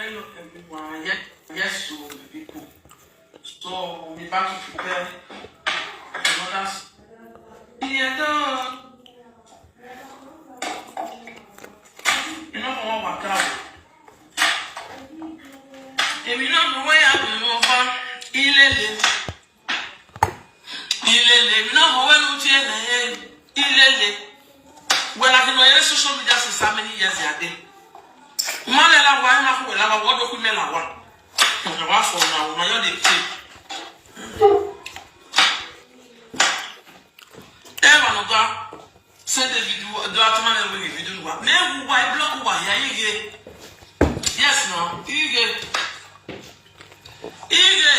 hello everyone. Yes, so people. So we'll be back to prepare another. Yeah, done. You know how I work out. If you know the way I do over, ilele. You know how well you tell ilele. Well, I can know social media since how many years I did. Malela wa na ko la wa do ku mela wa. Na wa fo na wa yo de pe. Eva no ga send the video do atuma na we video wa. Na wu wa block wa ya yige. Yes no, yige. Yige.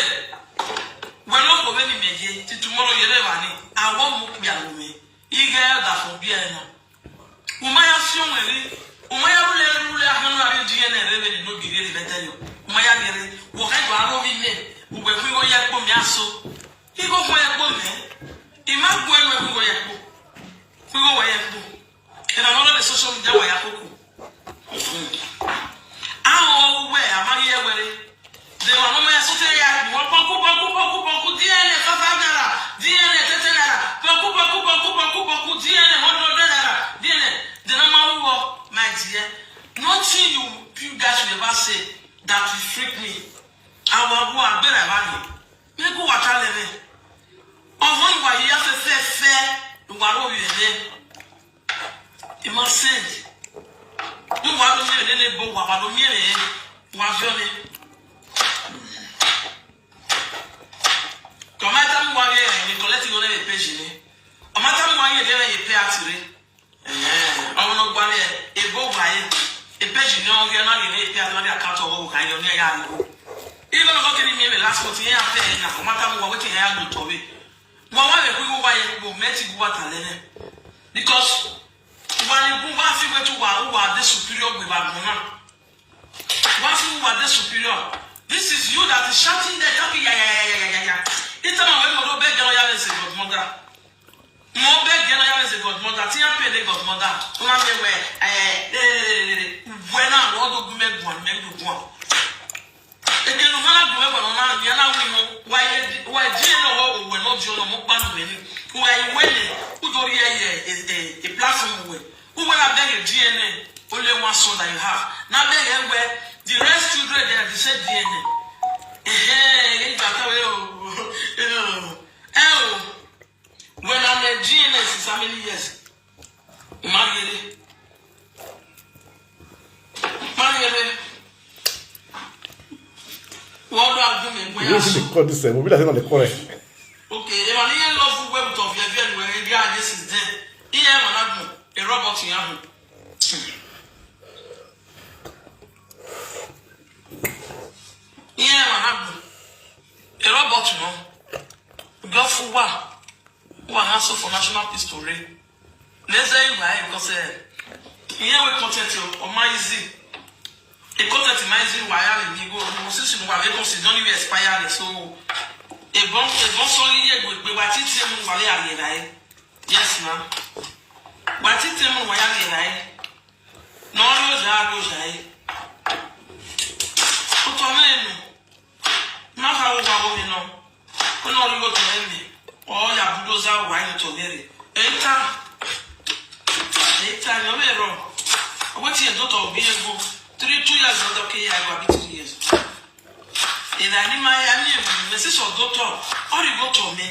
When no go be ni meje ti tomorrow yele wa ni. Awo mu bia no me. Yige da fo bia no. Umaya fion wele. Umaya bule ahanu ari DNA rebe no gire le betelio. Umaya gere wo ka do aro bi ne. Ugbe fi wo ya gbo mi aso. Iko fo ya gbo me. Ima gbo enu fi wo ya gbo. Fi wo ya gbo. E na no le social media wa ya koku. Awo we amagi ye were. De wa no me so te ya wo poku DNA fa naira. DNA tete naira. Poku DNA 100 naira. DNA the number one. My dear, nothing you guys will ever say that will freak me. I will go and bear about you. You go watch all of it. Of when you are here for fair, you are over there. You must send. You want to hear the book, what you hear, what you hear. Come at them one year and you collect your name patient. A matter of 1 year, then you pay actually. I will not buy a bow by a page. No, you're not in a account of kind of near you. Even if I me last 40 years, no matter what we have to be. Why we go by a magic water because when you go back to who are the superior with Bagmona. Once you are the superior, this is you that is shouting the talking. It's a way to beg a godmother. More beg as a godmother, Tia pay the godmother. When I want to make one. Again, when I go on, you know why Gino will not join a mukbang winning. Who I winning, who do a platform with. Who will I beg a DNA? Only one son that you have. Now beg where the rest children they are the same DNA. When I'm a GNS, it's how many years? Married. What do I do? Okay, if I love web of your very where the this is dead. Here, a robot in Yahoo. Here, a robot, no. Go for what? Who are also for national history. Let's say why because here we content on my easy. A content in my easy wire in go since you have don't even expire so a bon solid year with what it is wire. Yes, ma'am. What it is wire. No rose. Put on in. Not how we know. When all you go to envy. All your bulldozer wine to get it. Anytime, no matter what your daughter will be able 2 years old, okay, I got 2 years. And I need my Mrs. or daughter, or you go to me.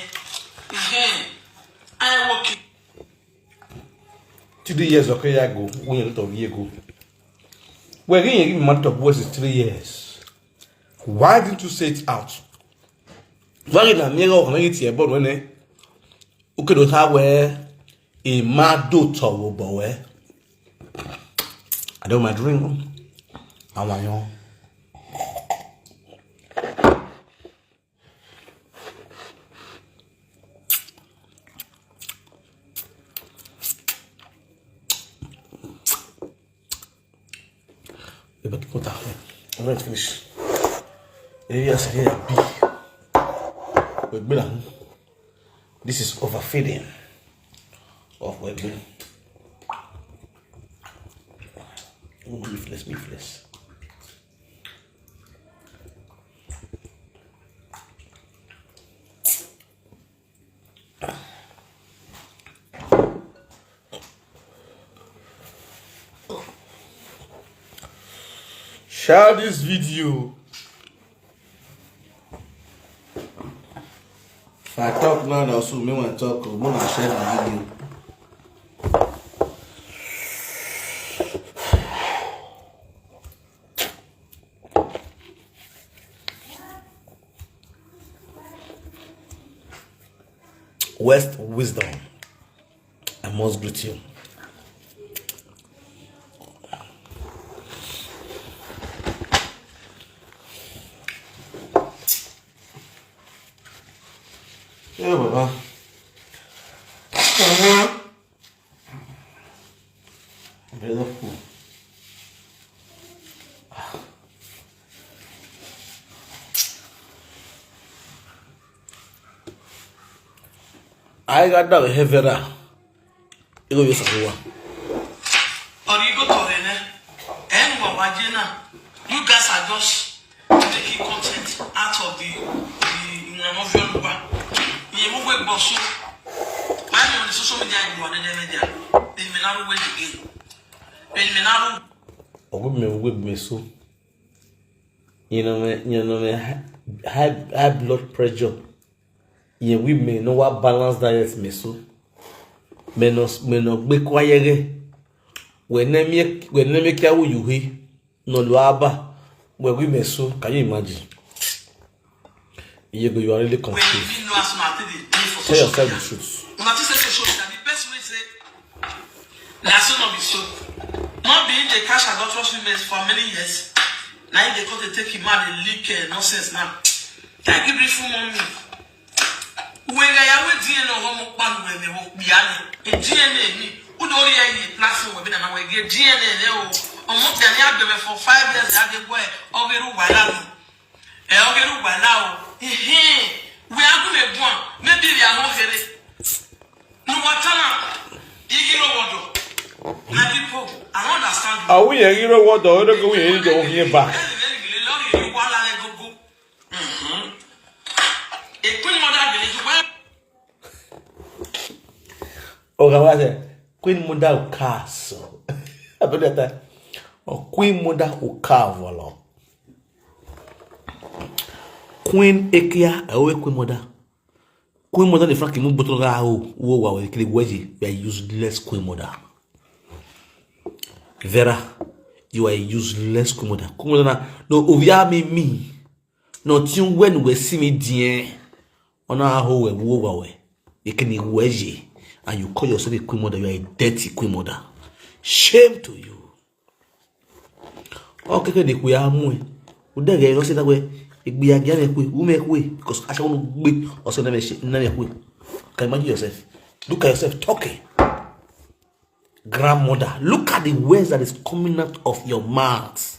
I work 2 years, okay, I go. We a little year ago. We're getting a month of words is 3 years. Why didn't you say it out? Why na mirror on it here, but when you could have a mad daughter, boy. I don't my dream. I want you. I'm going to finish. Areas here B. This is overfeeding of webbing. Beefless. Share this video. If I talk now, also me want to talk. I'm gonna share the video. West wisdom. I must greet you. Yeah, Baba. Beautiful. I got that heavera. You go use a Or you go to Rene, and Wajina. You guys are just taking content out of the novel. You move with Bosso. I'm on the social media and you are the media. In Minaro way again. In Minaro. Oh, with me so. You know, high blood pressure. Yeah, we may know what balanced diet me so. Menos be quiet. When they make you he no luaba where we may so. Can you imagine? You are really confused. Tell yourself the truth. The best way to say, that's not be so. Not being the cash adulterous women for many years. Now they got to take him out and leak nonsense now. Thank you, brief mommy. When I am with DNA homo pan when they walk beyond a DNA, who don't hear platform with an away get DNA or more than the for 5 years at the way of a Wahala. El by now. We are going to one. Maybe they are not here. No matter. You know what? People, I understand. Are we a hero? What the other going to here back? Oh, Queen Mother Castle. About that. Or Queen Mother Ukavalo. Queen Ekia, away Queen Mother. Queen Mother, the Frankie Muboto, who are a useless Queen Mother. Vera, you are a useless Queen Mother. Queen Mother, no, Ovia me. Not you when we see me, dear. On our whole, and woo away. You can wedgie, and you call yourself a Queen Mother, you are a dirty Queen Mother. Shame to you. Okay, the Queen Amwe. Would they not say that way? It be again who make way because I shall be or so never shit. Can you imagine yourself? Look at yourself talking. Grandmother, look at the words that is coming out of your mouth.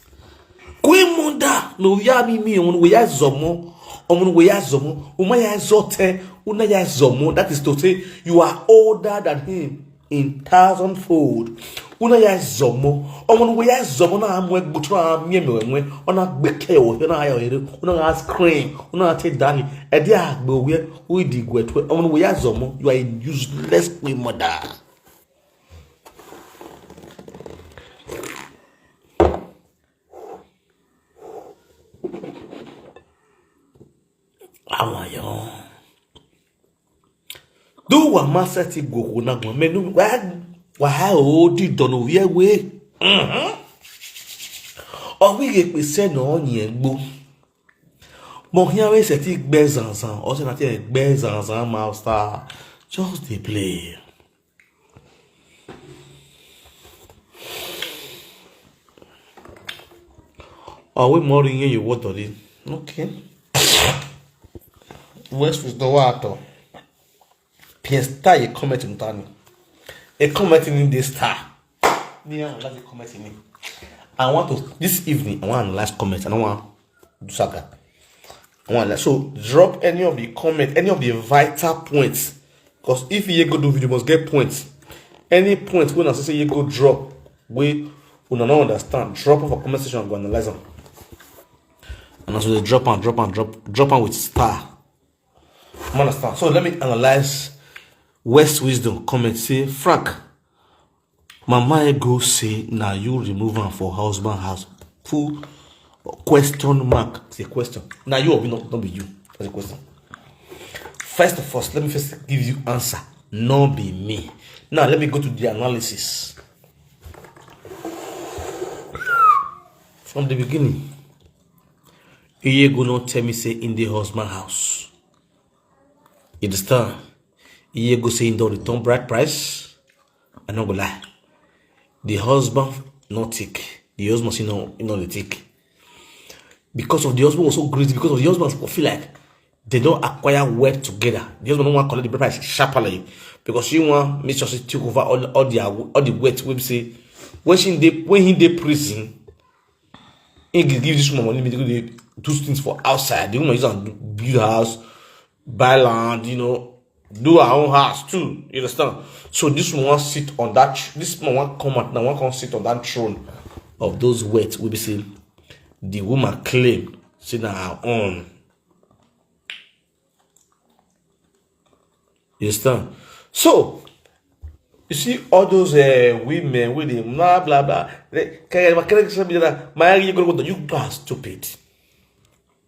Queen Mother, no yami me on we zomo, on we zomo, umaya zote, unaya zomo. That is to say, you are older than him in 1,000-fold. Unaya zomo, on we zomo na amwe butra miemwe, ona beke o, ona ayo, ona scream, ona take daddy, edia agbo we digwetwe, on we zomo, you are a useless Queen Mother. Amayo. Do what master ti go na gbo menu wa o di dono wie we. O wi ge pe se na onye gbo. Mo hia we se ti gbe zanzan, o se na ti gbe zanzan master. Just dey play. We more in you what it? Okay. West was the water. Piesta a comment in Tani. A comment in this star. Yeah, that's a comment in me. I want to this evening. I want to last comment. I don't want to do saga. I want so drop any of the comment, any of the vital points. Because if you go do video, you must get points. Any points when I say you go drop, we will not understand. Drop off a comment section and go analyze them. And also they drop on with star. Understand? So let me analyze West Wisdom comment say, Frank, Mama go say now you remove her for husband house. Full question mark. It's a question. Now you will not be you. That's a question. First of all, let me first give you answer. Not be me. Now let me go to the analysis. From the beginning, you go not tell me say in the husband house. You understand? You go say in the return bride price. I not go lie. The husband not take. The husband say no, the take. Because of the husband was so greedy, because of the husband feel like they don't acquire wealth together. The husband don't want to collect the bride price sharply. Because she want make sure she take over all the wealth. We say when he dey prison. He give this woman money to do things for outside. The woman use to build a house, buy land, do her own house too. You understand? So this woman sit on that. This woman come out now. One can sit on that throne of those wealth. We be say the woman claim say na her own. You understand? So you see all those women with them blah blah blah. You guys stupid.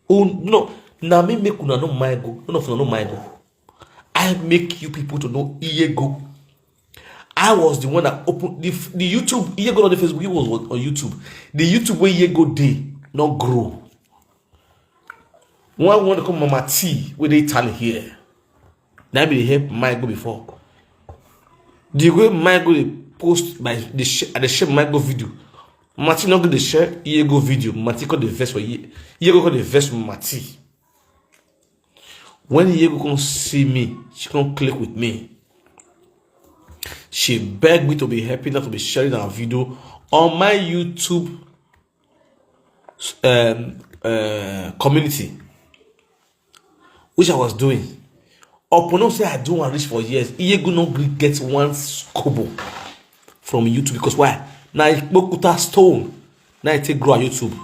Oh no, now me make una no my go. None of una no my go. I make you people to know Iego. I was the one that opened the YouTube. Iego on the Facebook. He was on YouTube. The YouTube where Iego day not grow. One want to come Mama T where they tell here. Now be help my go before. The way Michael they post by the share Michael video. Mati not go the share Iego video. Mati got the verse for Iego got the verse for Mati. When Iego come see me, she come click with me. She begged me to be happy not to be sharing our video on my YouTube community, which I was doing. Upon say I don't want to reach for years. Iego no get one kobo from YouTube because why? Now I put a stone. Now I take grow on YouTube.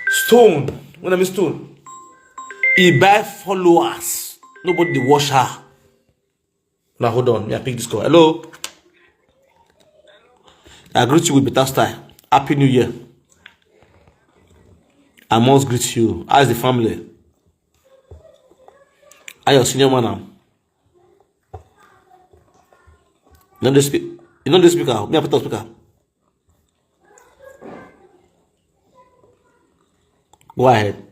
Stone. When I mean stone, he buy followers. Nobody they watch her. Now hold on. Me I pick this call. Hello. I greet you with better style. Happy New Year. I must greet you. How's the family? I your senior man now. You know the speak. You know the speaker. Me I put on speaker. Go ahead.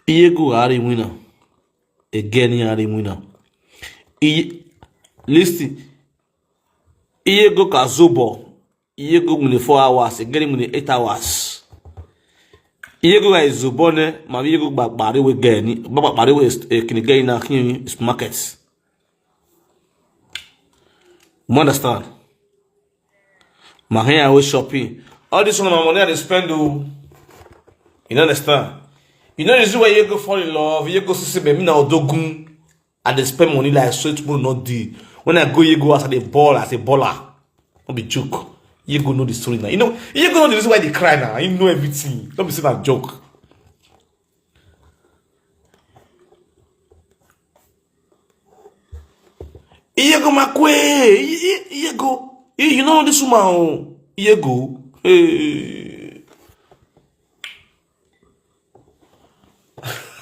Iego are winner. Again, are winner. Listen. Iego kazobo. Iego mune 4 hours. Again mune 8 hours. Iego is zobone. Mami Iego bakbari we geni. Bakbari we kinigay na kini markets. You understand? My hair always shopping. All this one my money I spend. You understand? You know this is where you go fall in love. You go see me now dogun, and they spend money like so tomorrow not deal. When I go, you go as a ball as a baller. Don't be joke. You go know the story now. You know you go know the reason why they cry now. You know everything. Don't be saying that joke. You go my way. You go. You know this woman. You go.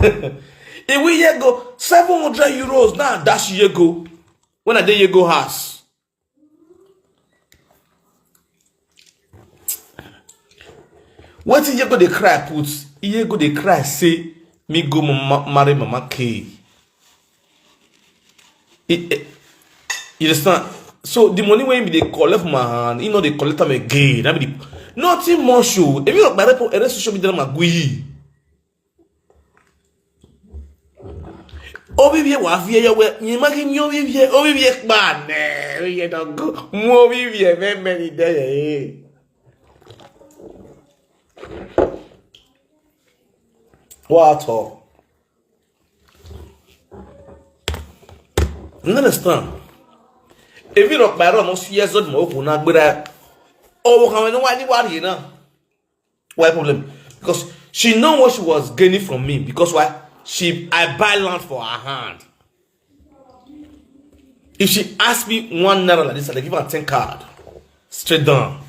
If we go 700 euros now, that's Yego. When I did Yego house. What if Yego they cry put? Yego they cry say me go marry Mama K. You understand? So the money when they collect my hand, you know they collect them again. I mean, nothing more show. If you got my report, social media magui. Obiye wa vie ya we nyimagi nyo bibie obiye kpa ne ye don go mo bibie me many day what all You understand? If you look by almost years old, more not good. Oh, how many why you know? Why problem? Because she know what she was gaining from me. Because why? I buy land for her hand. If she ask me 1 naira like this, I give her 10 card. Straight down.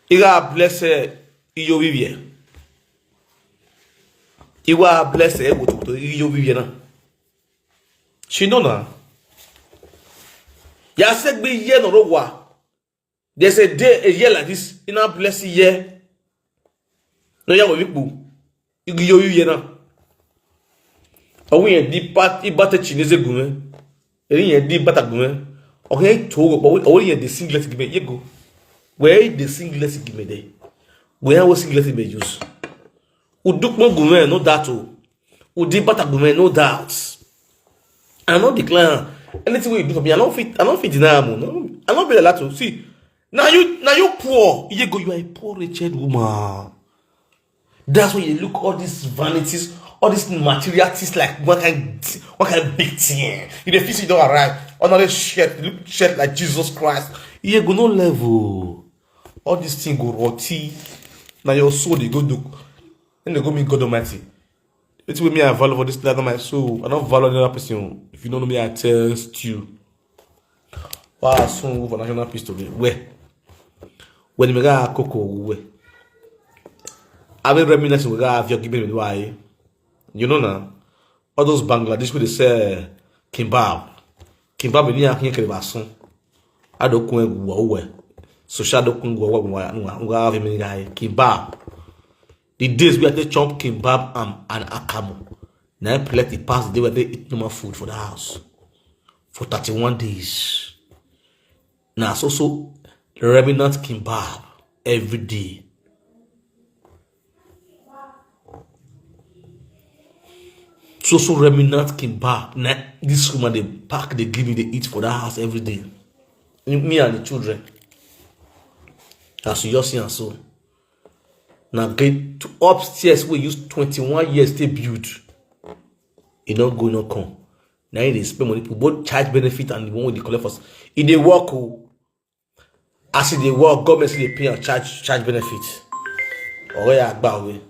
You got bless her, you Vivian. You are blessed to you Vivian. She know now. Ya said be year no rowa. There's a day, a year like this, in our blessed year. No, ya will be you know. We a deep part, butter chinese gume. A deep butter gume. Okay, told but only the singlet give me. You go. Where the singlet give me day? Where was singlet be use? Uduk mo gume, no doubt. Udi butter gume, no doubt. I not declare anything you do for me. I don't fit deny no. I not be allowed to see. Now you poor. You go, you are a poor wretched woman. That's why you look all these vanities, all these material things like what kind of big thing. You the face you don't arrive. Another shirt, look shirt like Jesus Christ. You go no level. All these things go rotty. Now your soul they go look. Then they go meet God Almighty. It's with me I value for this thing of my soul. I don't value another person. If you don't know me, I test you. Wow, soon for national peace today. Where? When we got cocoa, where? I will reminisce we got your giving me why. You know now. All those Bangladesh they say kimbab. Kimbab ni akin kere basun. Adokun egwo we. So shadokun go we have me guy kimbab. The days we had to chop kimbab and akamu. Now plenty past the day where they eat normal food for the house. For 31 days. Now so remnant kimbab every day. So remnant kimbab. Now this woman they pack, they give me, they eat for the house every day. Me and the children. As you just see and so. Now get to upstairs we use 21 years to build. It not go no come. Now they spend money to both charge benefit and the one with the collect first. If they work, as they work, government say they pay and charge benefit. Oh yeah, back away.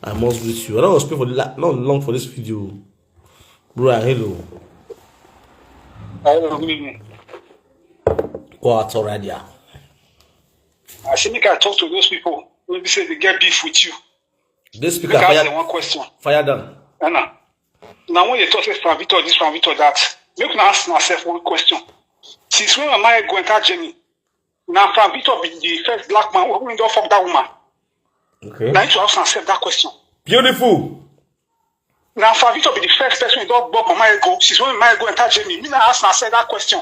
I must greet you. I don't want to speak for not long for this video. Bro, hello. Hello, good evening. What's already? I think I talk to those people when they say they get beef with you. This speaker ask them one question. Fire down. Now when they talk say from Victor this, from Victor that, make me ask myself one question. Since when am I going to journey? Now from Victor be the first black man who don't fuck that woman. Okay. Now I need to ask myself that question. Beautiful. Now from Victor be the first person who don't bump my ego. Since when am I going to journey? Me now ask myself that question.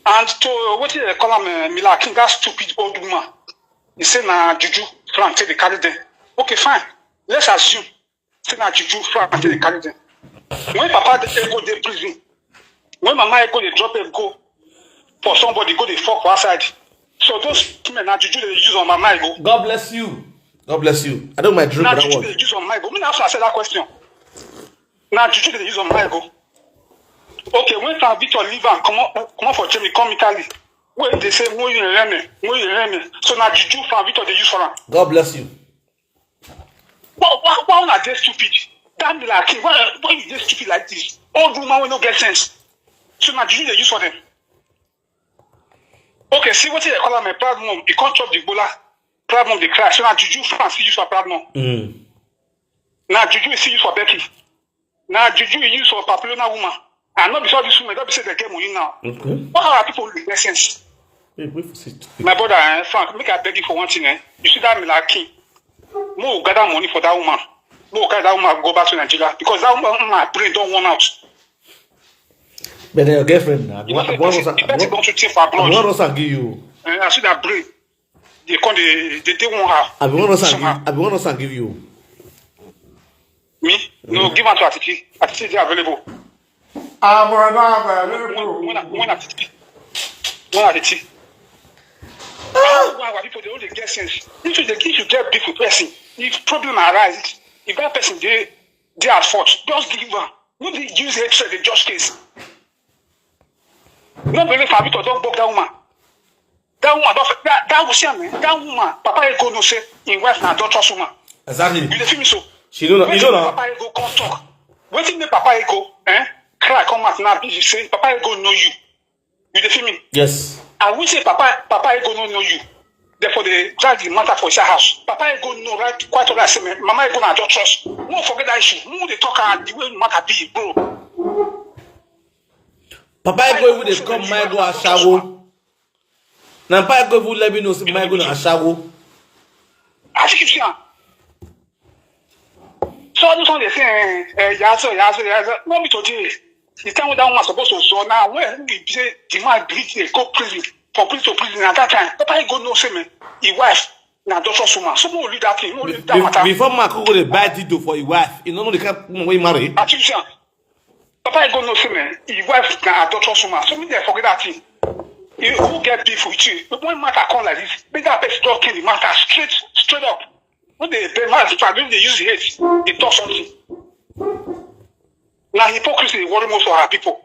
And to what do they call him, Mila King, that stupid old woman. He said, "Na juju, Frank, take the carry them." Okay, fine. Let's assume. Say, "Na juju, Frank, take the carry them." When Papa they go to prison, when Mama go they drop a go for somebody go they fuck outside. So those men na juju they use on Mama go. God bless you. God bless you. I don't mind drink Na that juju one. they use on my go. Me ask myself that question. Na juju they use on my go. Okay, when Frank Victor leave and come up for Jamie, come Italy. When they say more you reme. So now juju Frank Victor they use for him. God bless you. Why are they stupid? Damn me like why is they stupid like this? Old woman will not get sense. So now juju they use for them. Okay, see what they call him a proud mom. He can't chop the bola. Proud mom they cry. So now juju Frank see use for proud mom. Now juju is use for Becky. Now juju is use for Papillona woman. And not because this woman, don't be say they get money now. Okay. Why are people with sense? Wait for it. My brother, Frank, make I beg you for one thing. You see that Milaki? More gather money for that woman. More gather that woman go back to Nigeria because that woman, my brain don't want out. But your girlfriend now. What was I give you? I see that brain. They come, they want her. I be one to give you. Me? No, give her to Atiki. Atiki is available. When at the tea. Why people they only get sense? If you get big with person, if problem arises, if that person they they are at fault. Just give her. No be use hatred the judge case. No believe for Abito don't bug that woman. That woman that woman, Papa Ego no say in wife na daughter's woman. Exactly. You dey feel me so? She don't know. You don't know. Papa Ego come talk. Waiting me Papa Ego, cry come out now. You say Papa Ego know you. You dey feel me? Yes. I will say Papa Ego no know you. Therefore, they drag the matter for his house. Papa Ego no right quite all right. Say Mama Ego na daughter's. Won't forget that issue. Who they talk and the way matter be, bro. Papa Ego will they come my go ashawo. Now Papa Ego will let me know say my go na ashawo. I think it's here. So I just want to say, yazo. No be today. The time when that one was supposed to so now when we say the man breathe they go prison from prison to prison at that time. Papa Ego no say me, his wife na daughter's woman. So no leave that thing. No leave that matter. Before Marco go dey buy Tito for his wife, you know the kind of woman wey marry. I think it's here. Papa Ego no say me, his wife na daughter's woman. So me dey forget that thing. You who get beef with you? When matter come like this, make that person talk in the matter straight up. When they man when they use the hate, they talk something. Now hypocrisy worry most of our people.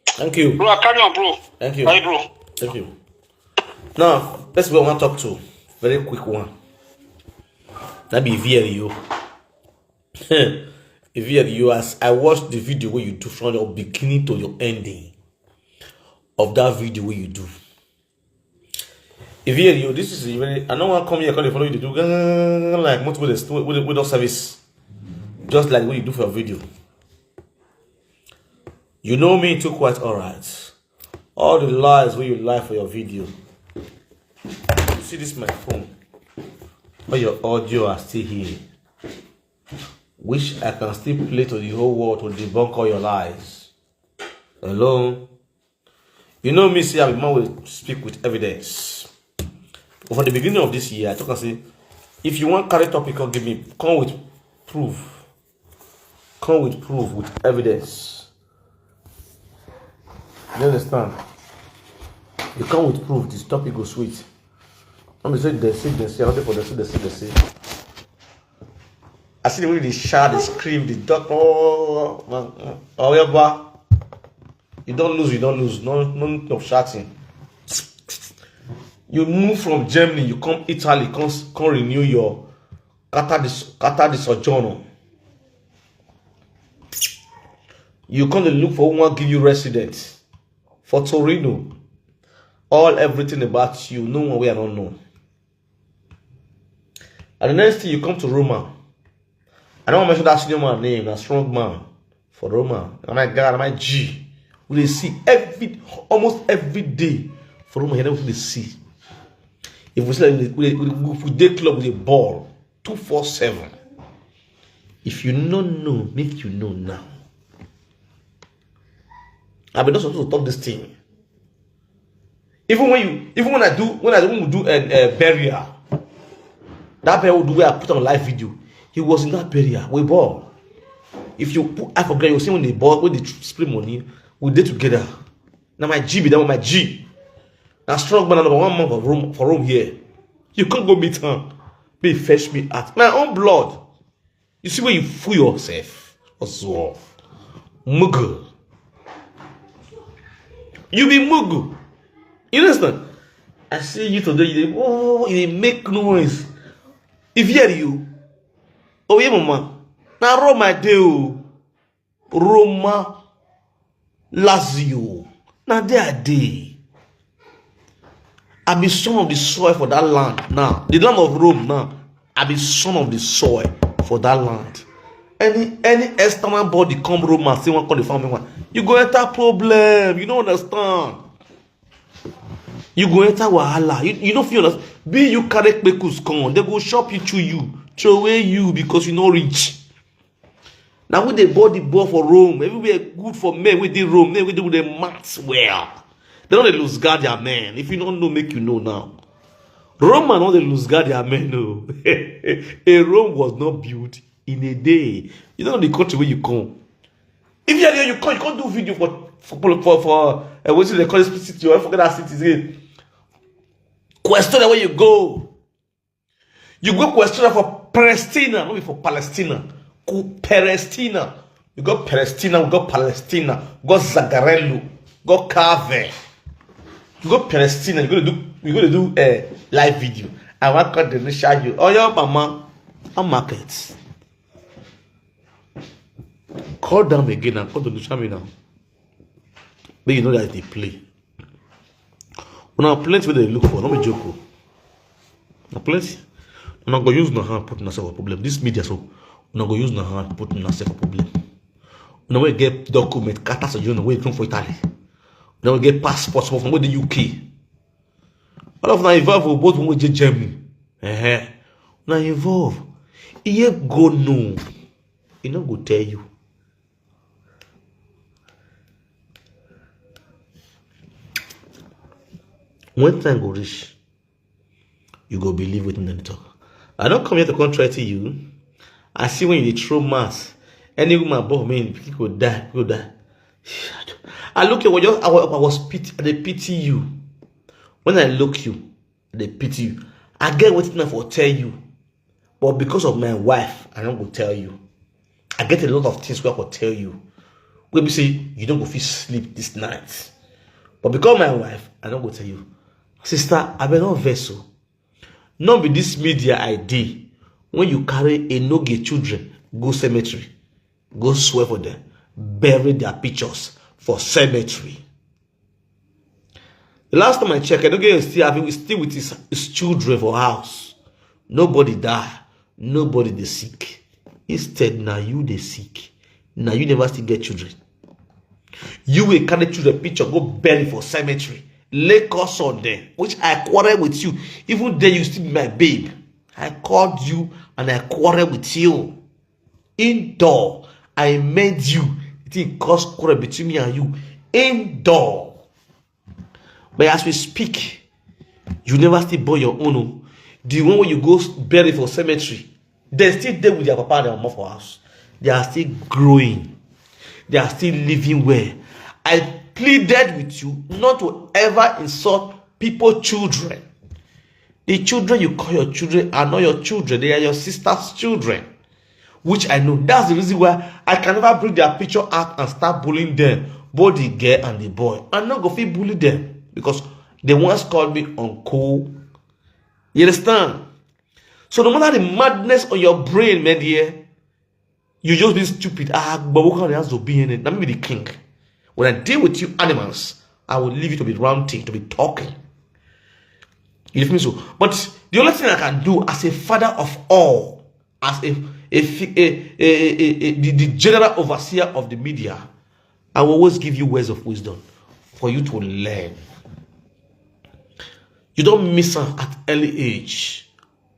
Thank you. Bro, carry on, bro. Thank you. Bye, bro. Thank you. Now, let's go one talk to. Very quick one. That be VLU. VLU, as I watched the video where you do from your beginning to your ending of that video where you do. VLU, this is very. I don't want to come here and follow you to do like multiple with service. Just like what you do for a video. You know me too quite alright. All the lies where you lie for your video. You see this my phone. But your audio are still here. Which I can still play to the whole world to debunk all your lies. Hello? You know me, see, I will speak with evidence. But from the beginning of this year, I took and say, if you want carry topic, give me, come with proof. Come with proof, with evidence. You understand? You come with proof, this topic goes sweet. I'm saying they say, I'm not for they say. I see the way they shout, they scream, they duck, however, you don't lose, no of shouting. You move from Germany, you come Italy, come renew your Qatar the sojourner. You come to look for one give you residence. For Torino, everything about you, no one way I don't know. And the next thing you come to Roma. I don't want to mention that senior man name, that strong man for Roma. Oh my God, my G. We see almost every day for Roma, here we see. If we say we day club with a ball, 247. If you don't know, make you know now. I've been not supposed to talk this thing. Even when I do a burial, that burial do where I put on live video. He was in that burial. We ball. If you put, I forget you see when they ball, when they split money, we did together. Now my G be that with my G. Now strong man number 1 month for room here. You can't go meet her. Be fetch me at my own blood. You see where you fool yourself. Also, muggle. You be mugu. You understand? I see you today, you make noise. If hear you, oh yeah, mama. Now Roma deo. Roma Lazio. Now they are day. I be son of the soil for that land. Now, the land of Rome now. I be son of the soil for that land. Any external body come Rome and say one call the family one. You go enter problem. You don't understand. You go enter wahala. You don't feel understand. Be you carry pekus come. They go shop you to you. Throw away you because you not rich. Now with the body ball for Rome. Everywhere good for men with the Rome. Then we do the maths well. They don't lose guard their men. If you don't know, make you know now. Rome and all the lose guard their men. No. A Rome was not built in a day. You don't know the country where you come. If you're here, you can't do video for what they call it city. I forget that city again. Question where you go. You go question for Palestina, not for Palestina. Palestina. We got Palestina, we got Palestina, we got Zagarello, we got Carve. You got Palestina, you're gonna do a live video. I want to show you. Oh your mama on markets. Call them again and come to show me now. But you know that they play. Now plenty where they look for, not be joke. Now plenty. I'm not gonna use no hand put myself a problem. This media so I'm not gonna use no hand put myself a problem. Now we get document, cartas or you know where you come for Italy. Now we get passports from the UK. All of them involve both with Germany. Now involve. He go no. He not go tell you. When time go reach, you go believe within them talk. I don't come here to contract to you. I see when you throw mass, any woman above me, people die, people die. I look at what I was pity, they pity you. When I look you, they pity you. I get what enough for tell you, but because of my wife, I don't go tell you. I get a lot of things where I will tell you. When we say you don't go feel sleep this night, but because of my wife, I don't go tell you. Sister, I be not vessel. Not be this media ID. When you carry a no get children, go cemetery, go swear for them, bury their pictures for cemetery. The last time I checked, I don't get still with his children for house. Nobody die, nobody they sick. Instead, now you they sick. Now you never still get children. You will carry children picture, go bury for cemetery. Lay curse on them, which I quarrel with you. Even then, you still be my babe. I called you and I quarrel with you. Indoor, I made you. It didn't cause quarrel between me and you. Indoor. But as we speak, you never still born your own. The one where you go bury for cemetery, they're still there with their papa and their mama for us. They are still growing. They are still living well. I pleaded with you not to ever insult people's children. The children you call your children are not your children. They are your sister's children. Which I know. That's the reason why I can never bring their picture out and start bullying them. Both the girl and the boy. I'm not going to bully them. Because they once called me uncle. You understand? So no matter the madness on your brain, my dear, you just be stupid. But what kind of be in it? Let me be the king. When I deal with you animals, I will leave you to be ranting, to be talking. You feel me so? But the only thing I can do as a father of all, as the general overseer of the media, I will always give you words of wisdom for you to learn. You don't miss out at early age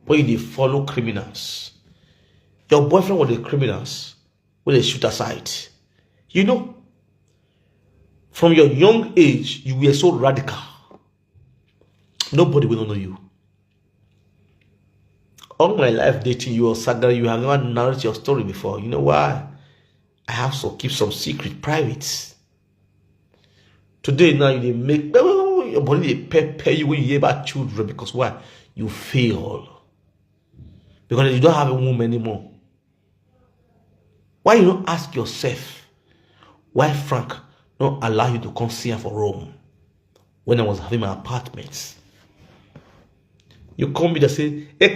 when you follow criminals. Your boyfriend was the criminals when they shoot aside. You know, from your young age, you were so radical. Nobody will know you. All my life dating you or Saga, you have never narrated your story before. You know why? I have to keep some secret private. Today now you make your body pay you when you hear about children because why? You fail. Because you don't have a womb anymore. Why you don't ask yourself why Frank don't allow you to come see her for Rome when I was having my apartments? You come with and say, oh,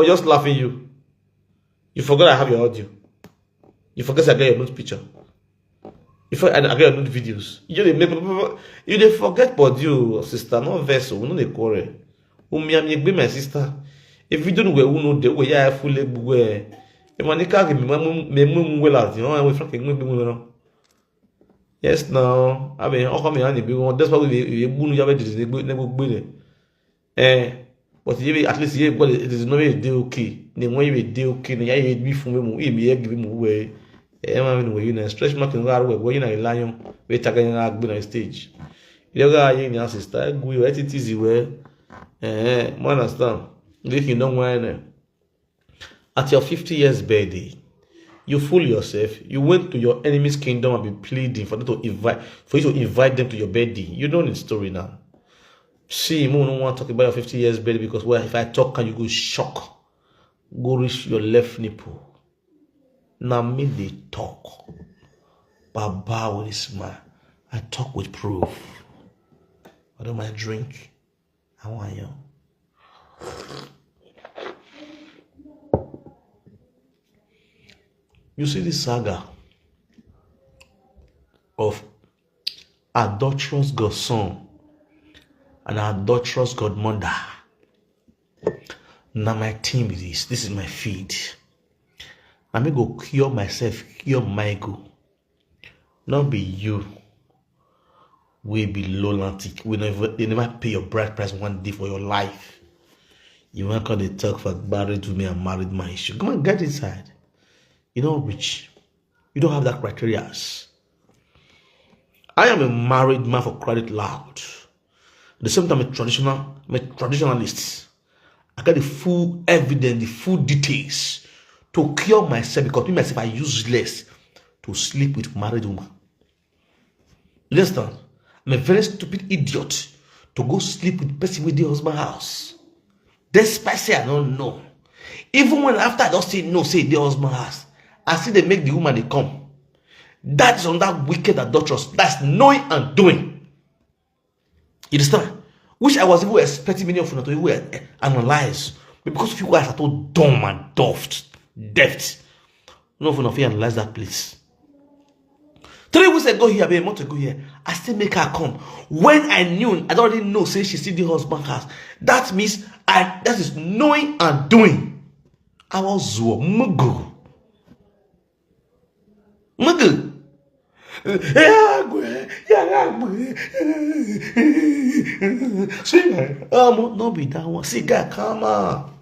just laughing you. You forgot I have your audio. You forget I got your note picture. You forget I got your note videos. You they forget but you, sister, not vessel, we know they quarrel. My sister. If you don't know the way I fully beware. Yes, now. I mean, how come you that's why we but at least it is not a day okay. The one you day okay, you be from me, give him away. You stretch mark in where you are lion, wait again on stage. You got your sister, we wait it easy way. Understand? If you don't want at your 50 years birthday, you fool yourself. You went to your enemy's kingdom and be pleading for them for you to invite them to your birthday. You don't need story now. See, I don't want to talk about your 50 years birthday because well, if I talk, can you go shock? go reach your left nipple. Now me they talk. Baba with a smile. I talk with proof. I don't mind drink. I want you. You see the saga of adulterous godson and adulterous godmother. Now my team is this. This is my feed. I'm going to go cure myself, cure my ego. Not be you. We be lunatic. They never pay your bride price one day for your life. You want to talk for married to me and married my issue. Come on, get inside. You're not rich. You don't have that criteria. I am a married man for credit loud. At the same time, I'm a traditionalist. I got the full evidence, the full details to cure myself because me myself are useless to sleep with married woman. You understand? I'm a very stupid idiot to go sleep with person with the husband house. Despite say I don't know. Even when after I don't say no, say the husband house, I see they make the woman they come. That is on that wicked adulterous. That's knowing and doing. You understand? Which I was even expecting many of you to even analyze. But because you guys are so dumb and deft. None of you analyze that place. 3 weeks ago here, a month ago here, I still make her come. When I knew, I don't already know, say she see the husband house. That means that is knowing and doing. I was mugu. Not be that one. See, guy, come on.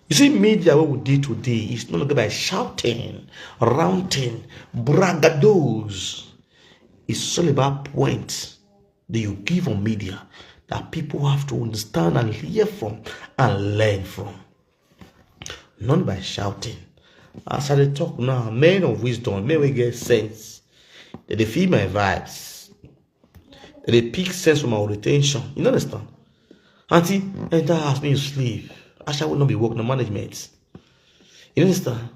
You see, media, what we did today is not longer by shouting, ranting, bragados. It's all about points that you give on media that people have to understand and hear from and learn from. Not by shouting. As I talk now, men of wisdom, men will get sense. They feel my vibes. They pick sense from our retention. You understand? Auntie, enter house me you sleep. Asha will not be working on management. You understand?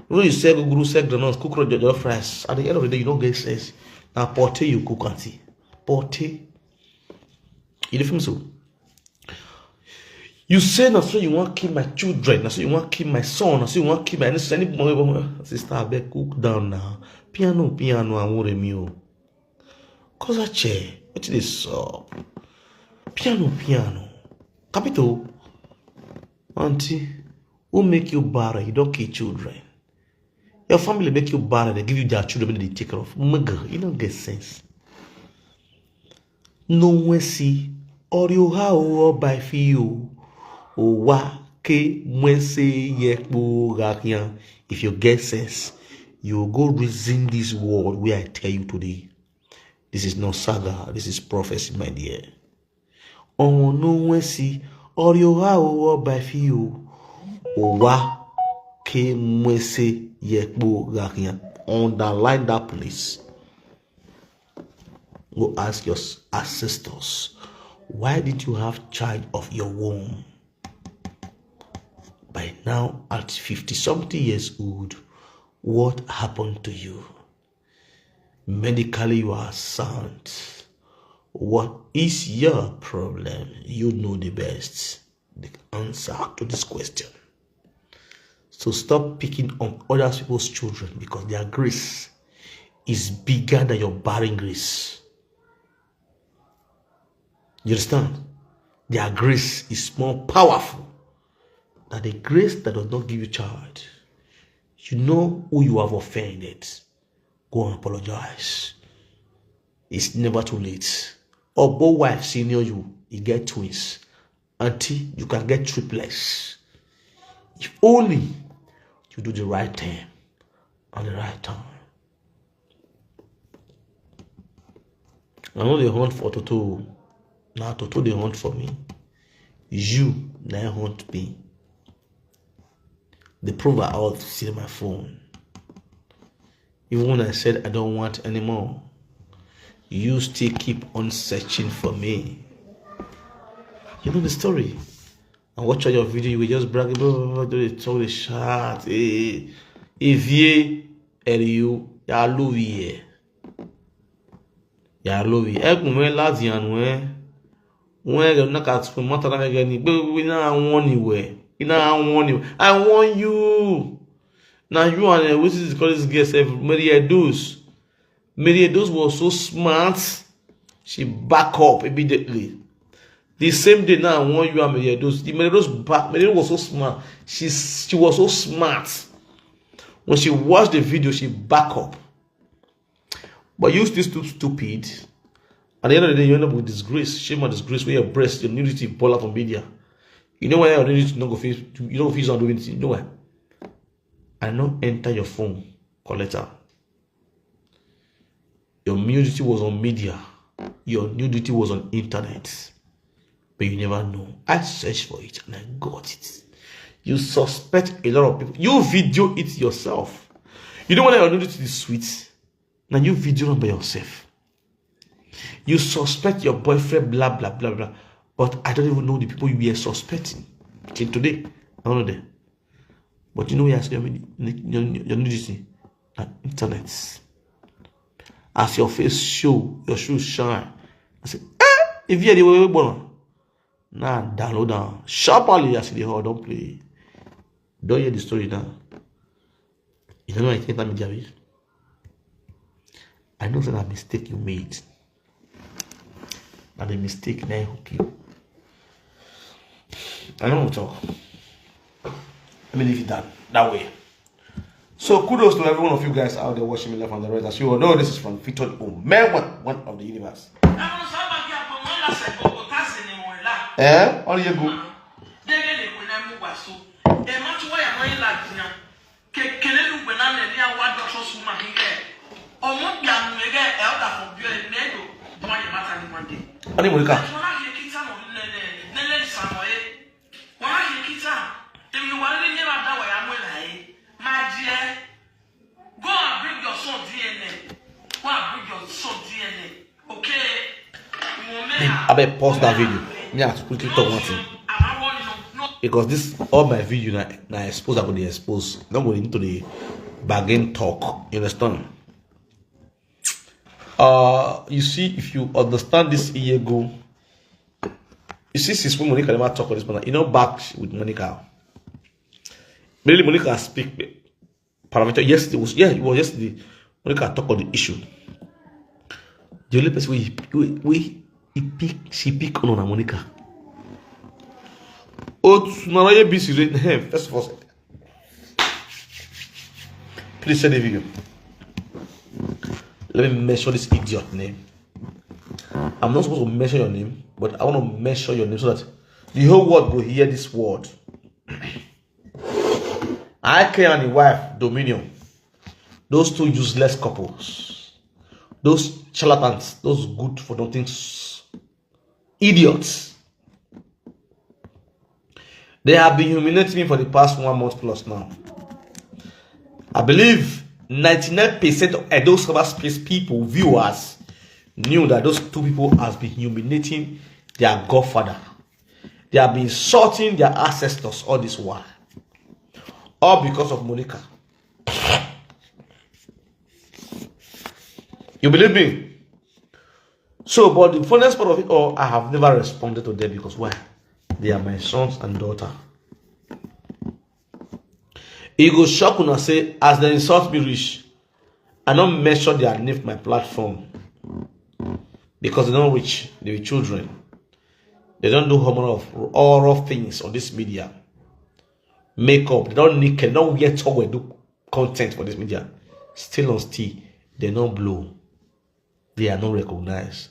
When you say guru, say granules, cook your fries, at the end of the day, you don't get sense. Now, porte you cook, auntie. Porte. You don't feel so? You say, now, so you want to kill my children, now, so you want to kill my son, now, so you want to kill my sister, I beg, cook down now. Piano, I want a cause a chair, what is this? Piano. Capito. Auntie, who make you barren? You don't kill children. Your family make you barren, they give you their children, they take care of. You don't get sense. No one see, or you how by few. If you get sense, you go reason this word where I tell you today. This is not saga, this is prophecy, my dear. Oh no one see, or you how by few. Underline that place. Go ask your ancestors, why did you have charge of your womb? By now, at 50-something years old, what happened to you? Medically, you are sound. What is your problem? You know the best. The answer to this question. So stop picking on other people's children because their grace is bigger than your barren grace. You understand? Their grace is more powerful than the grace that does not give you child. You know who you have offended. Go and apologize. It's never too late. Or both wives senior you get twins. Auntie, you can get triplets. If only you do the right thing at the right time. I know they hunt for Toto. Now Toto they hunt for me. You now hunt me. The proof I ought to see my phone. Even when I said I don't want anymore, you still keep on searching for me. You know the story. and watch all your video, you will just brag, blah, blah, blah, do the talk, the chat. Evie, Eliu, ya lovi. Ya lovi. Ekume lazi anwe. When not at for matter again, but we now want you. I want you. Now you and which is called this guest Maria Dose. Maria Dose was so smart. She back up immediately. The same day now I want you and Maria Dose. Maria Dose back. Maria was so smart. She was so smart. When she watched the video, she back up. But you still too stupid. At the end of the day, you end up with disgrace, shame and disgrace, where your breast, your nudity pull out from media. You know why your nudity not go face, you don't feel on doing anything. You know why? I not enter your phone, collector. Your nudity was on media. Your nudity was on internet. But you never know. I searched for it and I got it. You suspect a lot of people. You video it yourself. You don't want your nudity is sweet. Now you video it by yourself. You suspect your boyfriend, blah, blah, blah, blah. But I don't even know the people you were suspecting. Till today, I don't know them. But you know where I see your nudity? On internet. As your face show, your shoes shine. I say, if you're the way born. Now download down. Sharply, I see the whole, don't play. Don't hear the story now. You don't know I think that media is. I know that mistake you made. And the mistake now hook you. I don't want to talk. Let me leave it that way. So kudos to every one of you guys out there watching me left and the right. As you all know, this is from featured Umenwan, one of the universe. All you go. Ani Monica. Go and bring your son DNA. Go and bring your son DNA. Okay? I bet pause that video. Yeah, to quickly talk one thing. Because this all my video now expose, I'm going to expose. Not going into the bargain talk. You understand? You see, if you understand this year ago, you see, since when Monica never talk on this matter, you know, back with Monica. Really, Monica speak. Parameter yesterday was it was yesterday. Monica talk on the issue. The only person she pick on Monica. Oh, first of all, please send the video. Let me mention this idiot name. I'm not supposed to mention your name, but I want to mention your name so that the whole world will hear this word. I and the wife, Dominion. Those two useless couples. Those charlatans. Those good for nothing idiots. They have been humiliating me for the past 1 month plus now. I believe 99% of those cyberspace people, viewers, knew that those two people has been humiliating their godfather. They have been insulting their ancestors all this while. All because of Monica. You believe me? So, but the funniest part of it all, I have never responded to them because why? They are my sons and daughter. It go shock when I say, as they insult me rich, I don't measure their name my platform. Because they don't reach the children. They don't do horrible things on this media. Makeup, they don't need, they don't wear talk and do content for this media. Still on still, they don't blow. They are not recognized.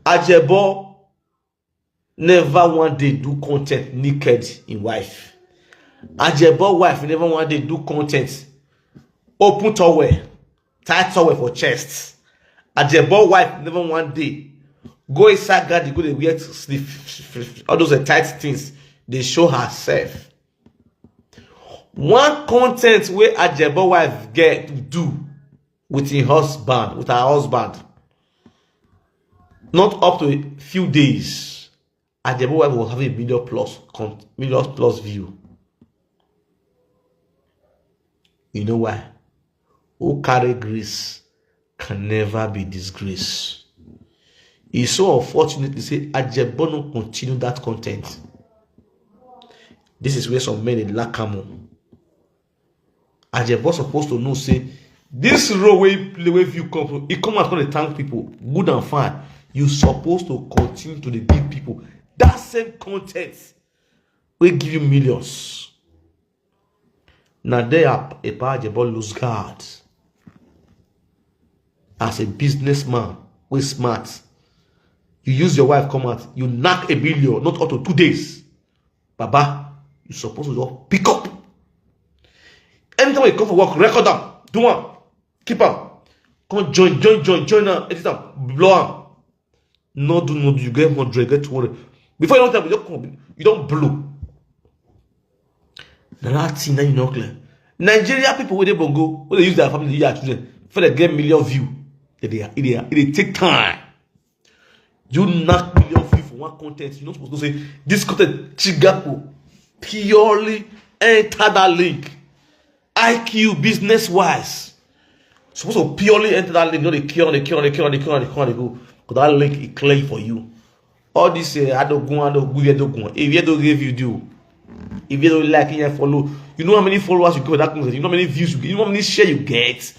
Ajebo never one day do content naked in wife. Ajebo wife never one day do content open towel, tight towel for chest. Ajebo wife never one day go inside garden, go to wear sleep, all those tight things. They show herself. One content where Ajebo wife get to do with her husband, not up to a few days. Ajebo wife was having a million plus view. You know why? Who carry grace can never be disgraced. It's so unfortunate to say Ajebono continue that content. This is where some men in Lakamo. Ajebo supposed to know say this role where view come from, it come out to thank people, good and fine. You supposed to continue to give people that same content will give you millions. Now there are Epa Ajebo lose guard. As a businessman, we smart. You use your wife come out, you knock a billion, not up to 2 days. Baba, you supposed to just pick up. Anytime you come for work, record them, do one, keep them. Come on, join now, edit them, blow them. No, do, you get 100, get 200. Before you don't you don't blow. The last thing that you know clear. Nigeria people where they go, when they use their family, their children, for they get million view. It take time. You knock million view for one content. You're not supposed to say this content chigapo purely enter that link. IQ business wise. Supposed to purely enter that link, not the cure, they go. Because that link is clear for you. All this I don't go. If you don't give you do. If you don't like and follow, you know how many followers you get with that content, you know how many views you get, you know how many share you get.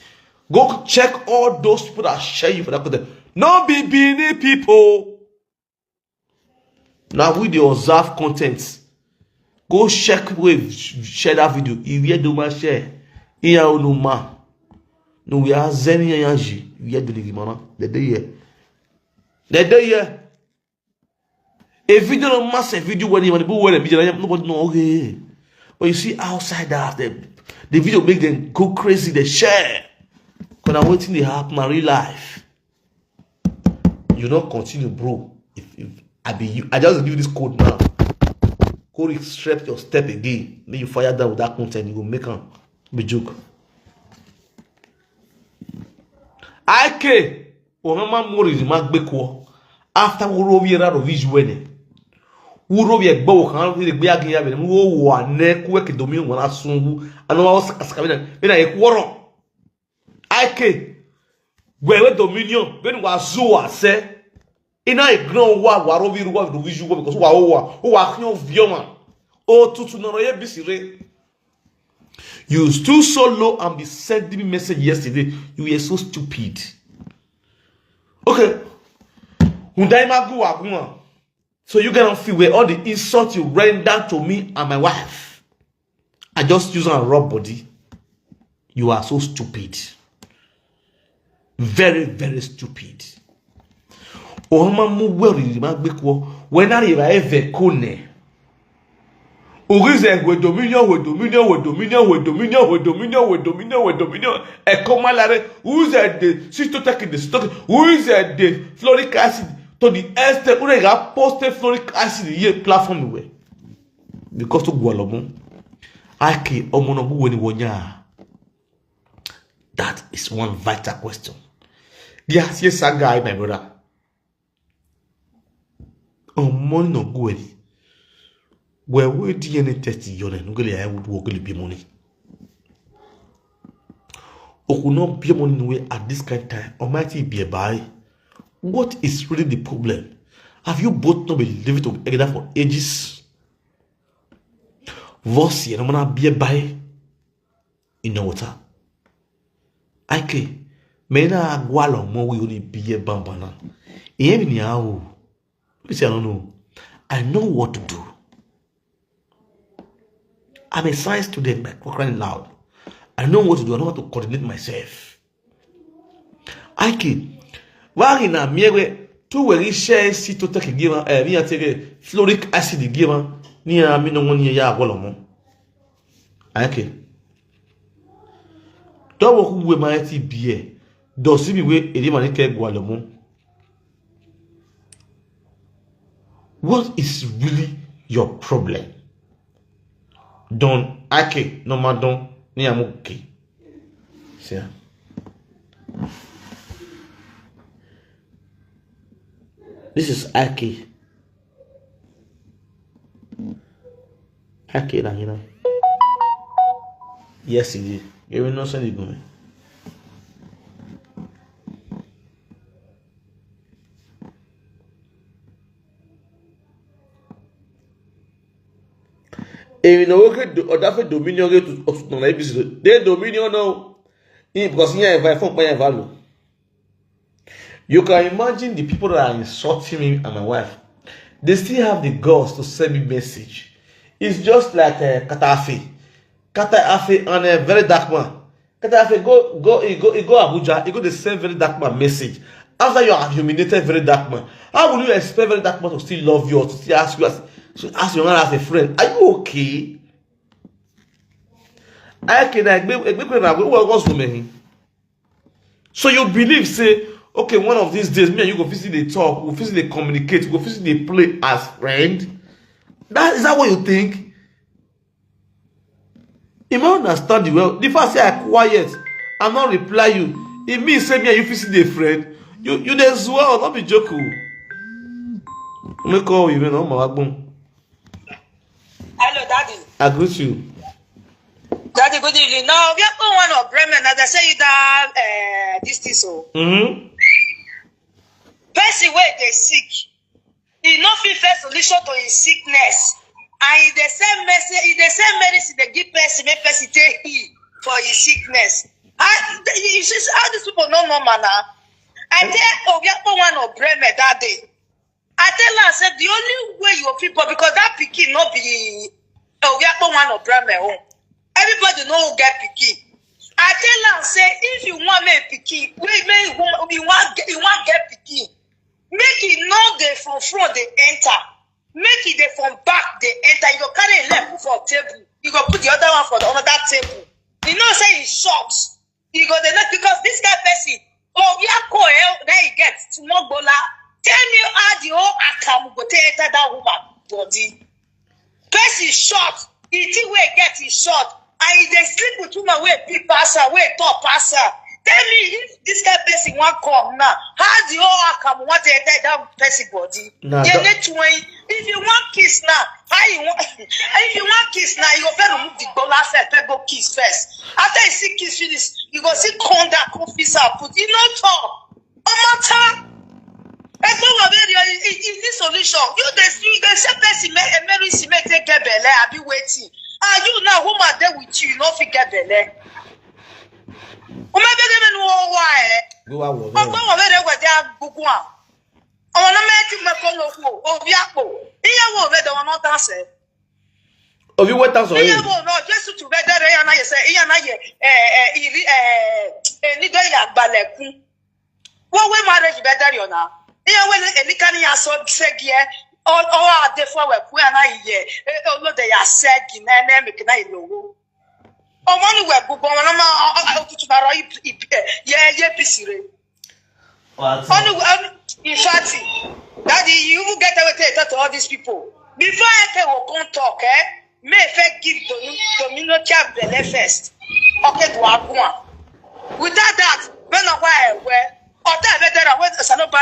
Go check all those people that share you for that content. No be beanie people. Now we dey observe content. Go check with share that video. If you do my share, iya onuma. No we are zeni yanji. You do the mana. The day here. A video no massive video when you want to go where video nobody know okay. But you see outside that the video make them go crazy, they share. Because I'm waiting to happen in real life. You don't continue, bro. If I be you, I just give you this code now. Go restrict your step again. Then you fire down with that content, you go make a be joke. IK Omama Mori is Mark Beko after Urovia of visual. Urovia Bow can't really be again. Who are neck work domain when I soon and also as coming in a quarrel. IK where dominion when was Zua say in a grown warovi was the visual because who are no viewman. Oh, to no busy. You stood so low and be sending me message yesterday. You were so stupid. Okay. So you cannot feel where all the insults you render to me and my wife. I just use a raw body. You are so stupid. Very, very stupid. When I ever kone. Orize we dominion. E come malare. Who is the sister taking the stock? Who is the fluoric acid to the extent where I posted fluoric acid here platform way? Because to go along, Aki omonobu weni wonya. That is one vital question. Yes, guy, my brother. Omono gweni. Where would DNA test your nugly? I would walk be money. Or could not be money way at this kind of time, or might it be a buy? What is really the problem? Have you both not been living together for ages? Voice, and I'm gonna be a buy in the water. Ike, mena gualo more we only be a bambana. Even now, please, I don't know. I know what to do. I'm a science student by crying loud. I know what to do. I know how to coordinate myself. Ike, while in a mere two where share see to take a given, near take fluoric acid given near me no 1 year golomo. Ike, don't walk with my beer. Does see me way a demon care gualomo. What is really your problem? Don ake no madon ni amuki. See. This is Ake. Okay, now you know. Yes, he did. You will not send it to me. Et you know, on a fait dominion dans la vie. Des dominion, non. Because here, if I find my value, you can imagine the people that are insulting me and my wife. They still have the guts to send me message. It's just like Katafe. Katafe on a very dark man. Katafe go Abuja. He go the same very dark man message. After you have humiliated very dark man, how will you expect very dark man to still love you or to still ask you as your man as a friend? Are you okay? So you believe, say, okay, one of these days, me and you go physically talk, we'll physically communicate, we'll physically play as friends. Is that what you think? You might understand the well. The first say I quiet, I'm not reply you. It means say me and you physically friend. You as well, not be joking. Me call you, know, my boom. Hello, Daddy. I greet you. Daddy, good evening. Now, we are one of Bremen, as I say that this is so. Person where they sick, he not fit first solution to his sickness. And the same medicine they give person, make person take heal for his sickness. You see how these people don't know man. I tell Obiapo one of Bremen that day. I tell her, I said, the only way you people, because that pikin not be Obiapo one of Bremen. Everybody know who get pikin. I tell her, say, if you want me pikin, you want get pikin. Make it not they from front they enter. Make it they from back they enter. You go carry a left for table. You go put the other one for the other table. You know, say it shocks. You go the next because this guy person. Oh, we are cool. Then he gets to no bola. Tell me how the whole account go take that woman body. Person short. The thing where get is short. And they sleep with woman where big passer, where top passer. Tell me if this guy person want come now, how the whole account want to enter that person body? Nah, if you want kiss now, how you want? If you want kiss now, you go better remove the dollar first, go kiss first. After you see kiss finish, you go see conda officer put. You know talk. Matter. Is this solution? You the same person Mary Sime take get belle. I be waiting. And you now whom are there with you? You not forget belle. O me be me no why. Go out. O go we dey we dey gugu an. O no make me ko no ku. O bi apo. Iye wo be dey won not say. Of you what answer? Iye wo no Jesus to be there ya na ye say iye na ye ni do ya gbalekun. Wo we marriage be there you now. Iye we elikani ya so segie. All are therefore we are not here. Although they are said in name, make na ilowo. O money we go go na to baro ye bisire. In fact, Daddy, you will get away to all these people. Before I can go talk, may I give domino cap belle first. Okay, to Agua. Without that, when I where or that better when Sanoba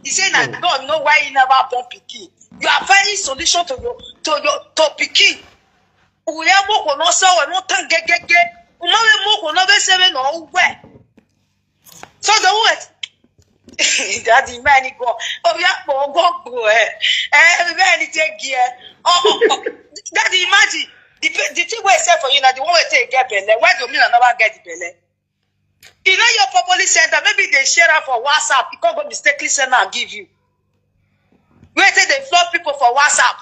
he say that God know why he never born pikin. You are finding solution to pikin. We have more no so we no tan get. We more no be seven no where. So the what? Daddy man go. Oh yeah, go. Everybody take gear. Oh, Daddy imagine the thing we say for you now the one we take get belle. Why do me never get the belle? You know your properly said that maybe they share her for WhatsApp. You can't go mistakenly send and give you. Wait till they flood people for WhatsApp.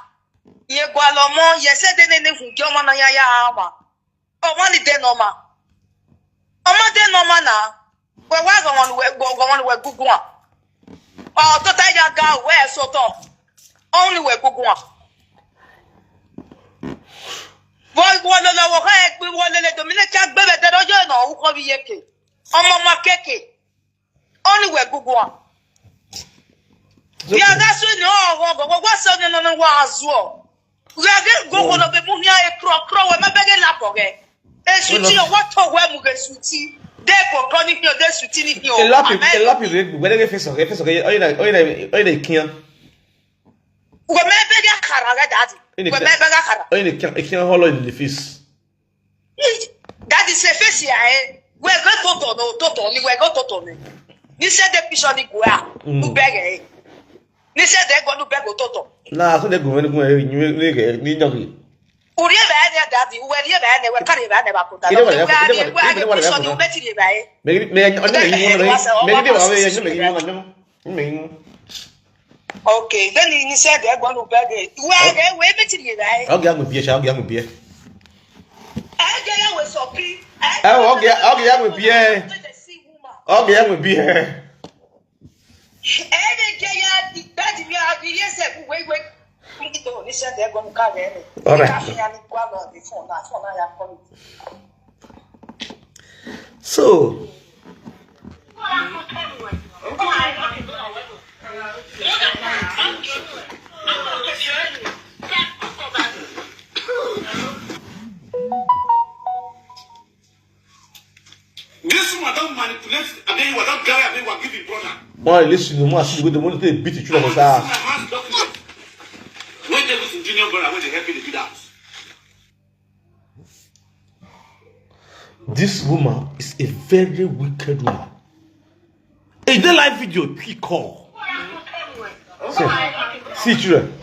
Ye go along, ye said they didn't even get one ya ama. Oh, one day normal. Oh, day normal now. Well, why go Google one? Oh, to tell ya guy where so tough. Only we Google one. Boy, go we want to let Dominican baby that don't know who come here. Mama keke. Only we Google one. Yeah, that's when what's on the was well. We are going to be moving a crow and my beggar lap again. And sweetie, what for where we get sweetie? Therefore, running your desk sweetie. A lapis, whether they face okay, oh, you can't. We may beggar Caraga daddy. We can't hollow in the face. That is a face here. We go to we go to ni said the pishoni go out. No beg. Ni said they go to beg to. Nah, so they go when you know. Uri ba na daddy, we ri ba na we carry ba na ba ko ta. Okay, then he said they're going to beg it. Well, wait a minute, right? I'll get with beer. I'll get with beer. I get with Sophie. I'll get with beer. I'll get with beer. All right. So. This one don't manipulate. I mean, what don't carry. I mean, what give it brother. Why listen to me? I see with the money they beat each other. When they listen junior brother, when they help me to do that. This woman is a very wicked woman. In the live video, he call. See children.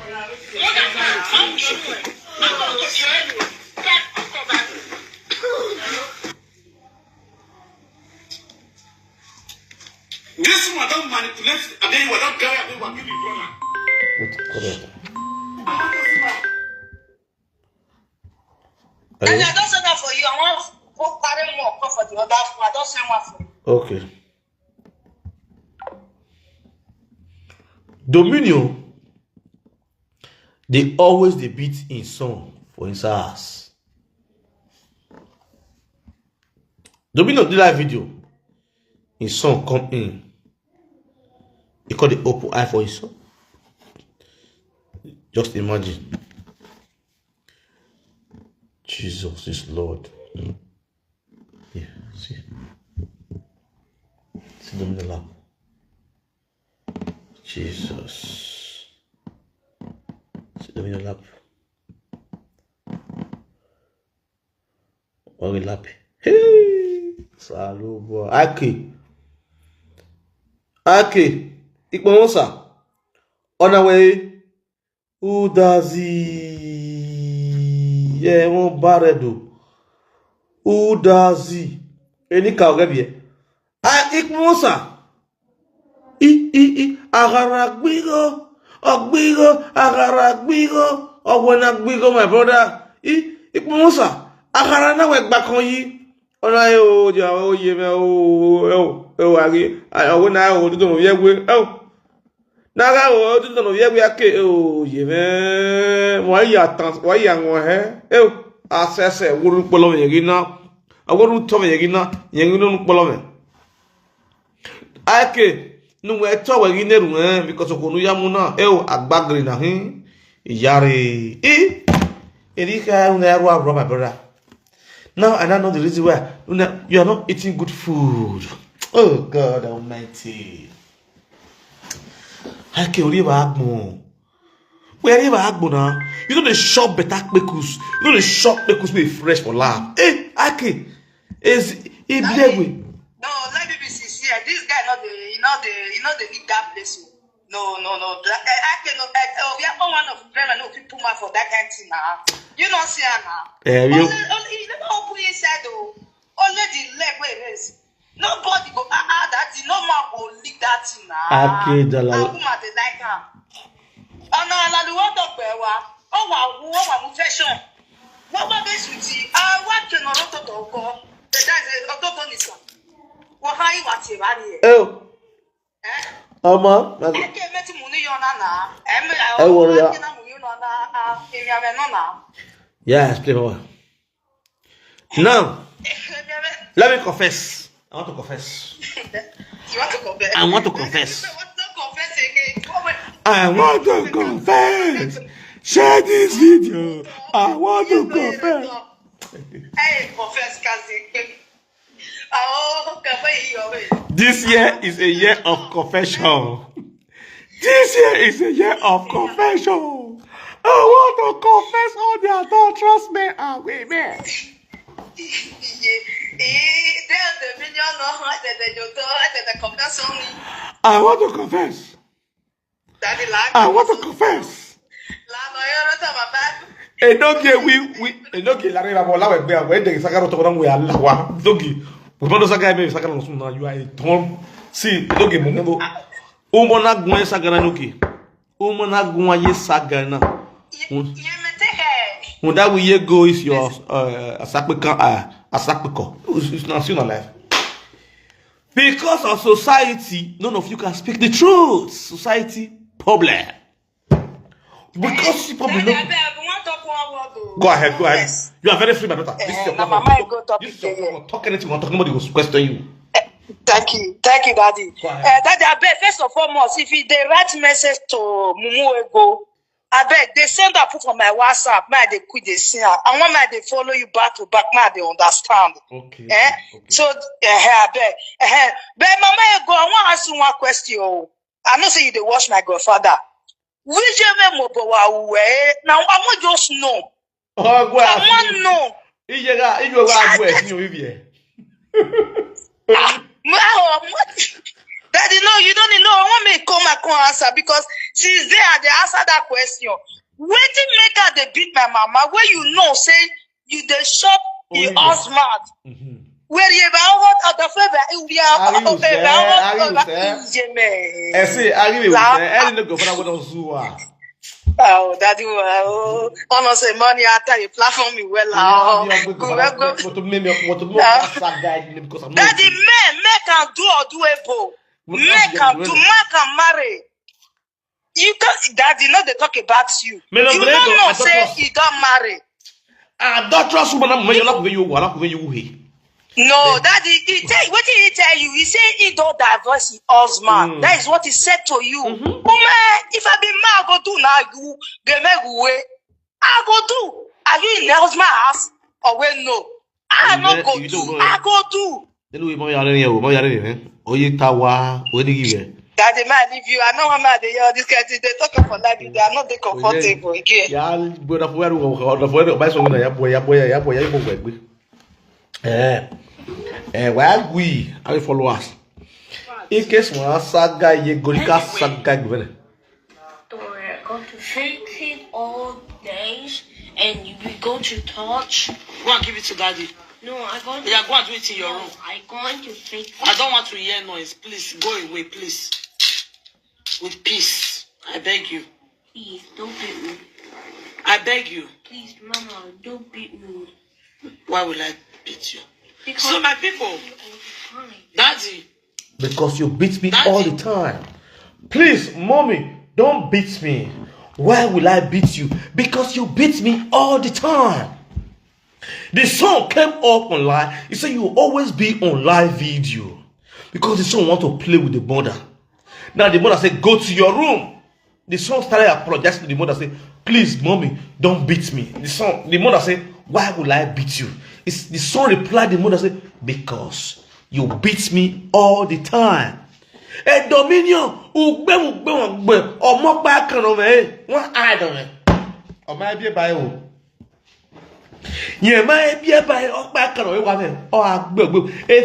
This one don't manipulate. I mean, what don't carry. I mean, what give it brother. And I don't say that for you. I want to carry more comfort for the other. I don't say one for you. Okay. Dominion, they always they beat in song for his ass. Dominion did that video. His son come in. He called the open eye for his son. Just imagine. Jesus is Lord. Yeah, see. See them in the lap. Jesus. Sit them in your lap. Or in lap. Hey! Salut, boy. Aki. Ikmonsa. On our way. Who does he? Yeah, one baredo. Who does he? Any cow gabby. Ikmonsa. Agaragbigo, agaragbigo, ogwenagbigo, my brother. Ikmusa, agarana wek back on ye. Ona yo, ye me, agi, I went out to know ye. Oh, Naga, to know ye, ye me, why young one, eh? Oh, I say, wouldn't follow me again now. I wouldn't tell me again now, you don't follow me. Ake. No we talk we neru because okonu yamuna agbagri na hin iyare erika uneru abro my brother. Now I don't know the reason why you are not eating good food. Oh God Almighty. Ake ori ba agbo. Where ori ba agbo now? You know the shop better kpekus. You know the shop kpekus be fresh for life. Ake is ibiegwe. No, let me be sincere. This guy not the, the need that place. No. I cannot. We are one of them and no people man for that kind of thing now. You don't see her now. You never open his head though. Only the leg where it is. Nobody go that. No man go leak that thing now. Okay, the woman they like her. Oh no, I want to be oh wow, fashion. What about this with you? What can I not go? That's a doctor is. Oh. Ama. Yes, play more. Now, let me confess. I want to confess. You want to confess? I want to confess. I want to confess. Share this video. I want to confess. Hey, confess, Kazi. This year is a year of confession. This year is a year of confession. want to confess all the adulterous men and women. I want to confess. I want to confess. And don't get don't get la riba bola we de sakaro to we Allah wa dogi we bodo sakay me sakaro so na you are a tom see dogi mo ngo o mo na gun sagana noki o mo na gun aye sagana when that we ye go is your asakpeko it's not seen alive because of society. None of you can speak the truth. Society problem. Because people go ahead. Yes. You are very free, my daughter. This is your platform. Talk anything you want. Nobody will question you. Thank you, Daddy. Daddy, I beg, first and foremost, if they write message to Mumu Ego, I beg, they send that put on my WhatsApp, man, they quit the scene. I want man, they follow you back to back, man, they understand. Okay. Okay. So, I beg. But Mama Ego, I want to ask you one question. I know say you they watch my godfather. Now, I want just know. I want to know. Daddy, no, you don't know. I want me to come and answer because she's there. They answer that question. Waiting make her they beat my mama. Where you know, say you the shop your husband. Where you about the favor, we are oh, Daddy, honestly, money after you platform me well. Daddy, men can do or do a bow. Men can do, man can marry. You can't, Daddy, not they talk about you. You don't know, say you don't marry. Adulterous woman, you're not when you no, Daddy, what did he tell you? He said he don't divorce his husband. That is what he said to you. Oh man, if I be mad, I go do now. You get me away. I go do. Are you in the husband's house or when no? I not go do. I go do. Daddy, man, if you are not mad, they are this kind of thing. They talking for life. They are not that comfortable again. Why we are followers? In case one saga ye golika saga given. We're going to fix it all days and we go to touch. Go and give it to Daddy. No, I go to. Yeah, go and do it in your room. I'm going to fix it. I don't want to hear noise. Please go away, please. With peace, I beg you. Please don't beat me. I beg you. Please, Mama, don't beat me. Why will I beat you? Because so my people, Daddy. Because you beat me all the time. Please, Mommy, don't beat me. Why will I beat you? Because you beat me all the time. The son came up online. He said you will always be on live video. Because the son want to play with the mother. Now the mother said, go to your room. The son started apologizing to the mother, said, please, Mommy, don't beat me. The mother said, why will I beat you? The son replied, the mother said, because you beat me all the time. A dominion, or more back on me, one eye on it. Or might be a bio. Yeah, might be a bio back on it, or a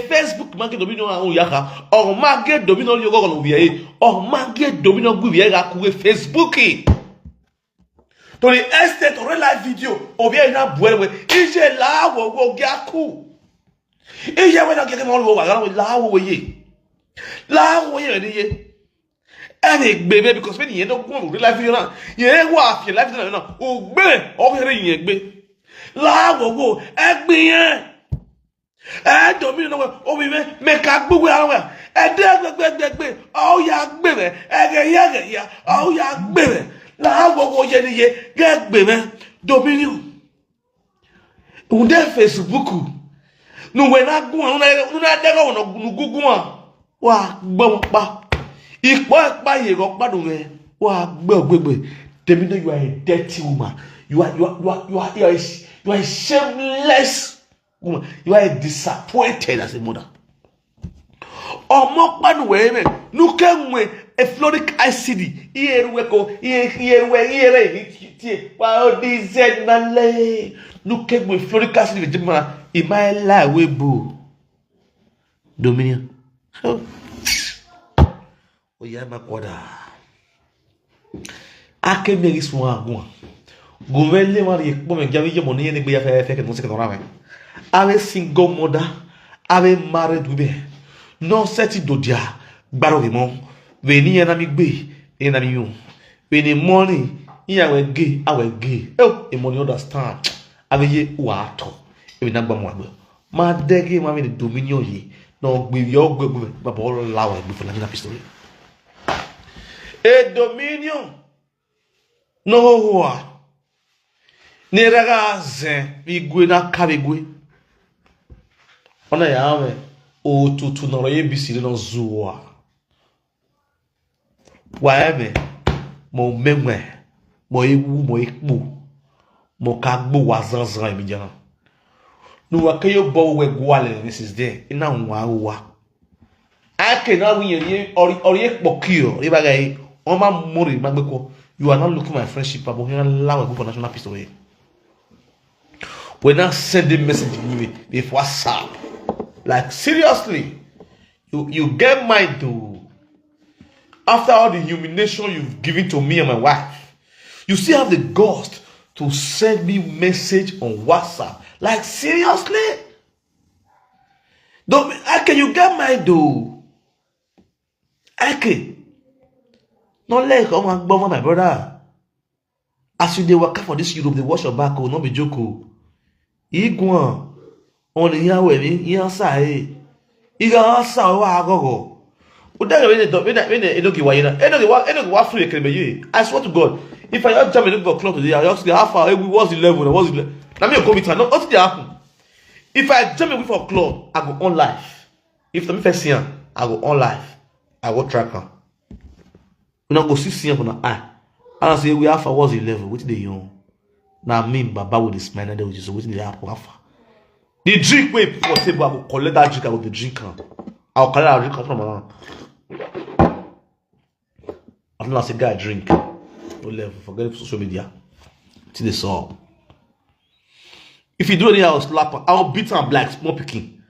Facebook market dominion on Yaka, or market dominion you go on VA, or market dominion Guviaga with Facebooky. To the extent of real life video, or bien na buenwe, ije la wo gaku. Ije we na get mo wo wa la wo ye. La wo ye ni ye. Any baby because when you don't go real life video na, ye wa fi life video na, o gbe o here yin gbe. La wo egbe yen. Domino no o mi me ka gbogbo ara we. O ya gbe me, ya, o ya gbe me. La wo ye ni ye get gbeme dominion unde Facebook nu we na gun nu na de go no gugu wa gbo pa ipo pa ye go padun me wa gbegbe dominion. You are a dirty woman. You are a shameless woman. You are disappointed as a mother. Omo panu we me nu kenwe a floric ICD. Here, wow, this is Nale. Look at with floric acid, in my life, we boo. Dominion. So, we have my order. I can make this one. Go really want to woman, give you money and be a fair second. I'm a single mother. I'm a married woman. No setting do dia. Barrow him on. When he and I be in a new. When the morning, he I will gay. Oh, a money understand. I will ye water. If not one. My deggy, mammy, the dominion ye. No, with your good, but all loud before the pistol. A dominion. No, who are. Neraze, igwe na kabigwe. Ona yawe, o tutu noro yebisiri no zuwa. Waeme, mo memwe, mo ewu, mo ekbu, mo kagbu wazanzan imijana. Nuwa kayo bo we gwale, this is there. Ina uwa. Ake na winye, ori ekbokio, ibagayi, oma muri, magbeko. You are not looking my friendship, but you're not go for national pistol. We're not sending message with WhatsApp. Like seriously, you get mine too. After all the humiliation you've given to me and my wife, you still have the ghost to send me message on WhatsApp. Like seriously? Don't how can you get mine though? Okay. Not like my brother. As you they work for this Europe, they wash your back, not be joke. Igwan on the Yahweh, Yansai. Iga Sa wa go. Uda when they don't give why what free can be. I swear to God, if I just jump and look for clock today, I just how far what's the level? What's the level? Now me come it not what did happen? If I jump and for clock, I go on live. If the me first see I go on live. I go track her. We not go see for now. I say we have what's the level? What they own? Now me Baba with this man, they will just waiting the apple. The drink way for table, I will collect that drink. I will the drink. I'll collect that drink from around. I don't know say guy drink. No level. Forget social media. Till they saw. If you do anything, I'll slap her. I'll beat her black small picking.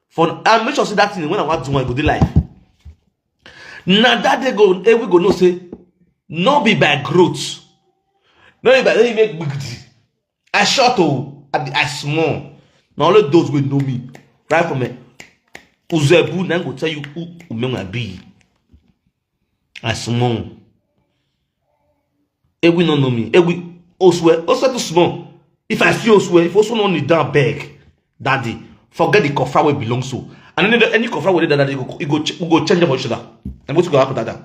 For I make sure say that thing when I want to do I go the life. Now that they go, we go no say, no be by growth. No be by they make big. I short I small. Now only those will know me. Right from me. Uzebu then go tell you who Umenwan be. I small. We no know me. We also too small. If I see also, if also no need down beg, daddy, forget the coffer where belongs to. And then any coffer where that you go change for each other. And what's going to happen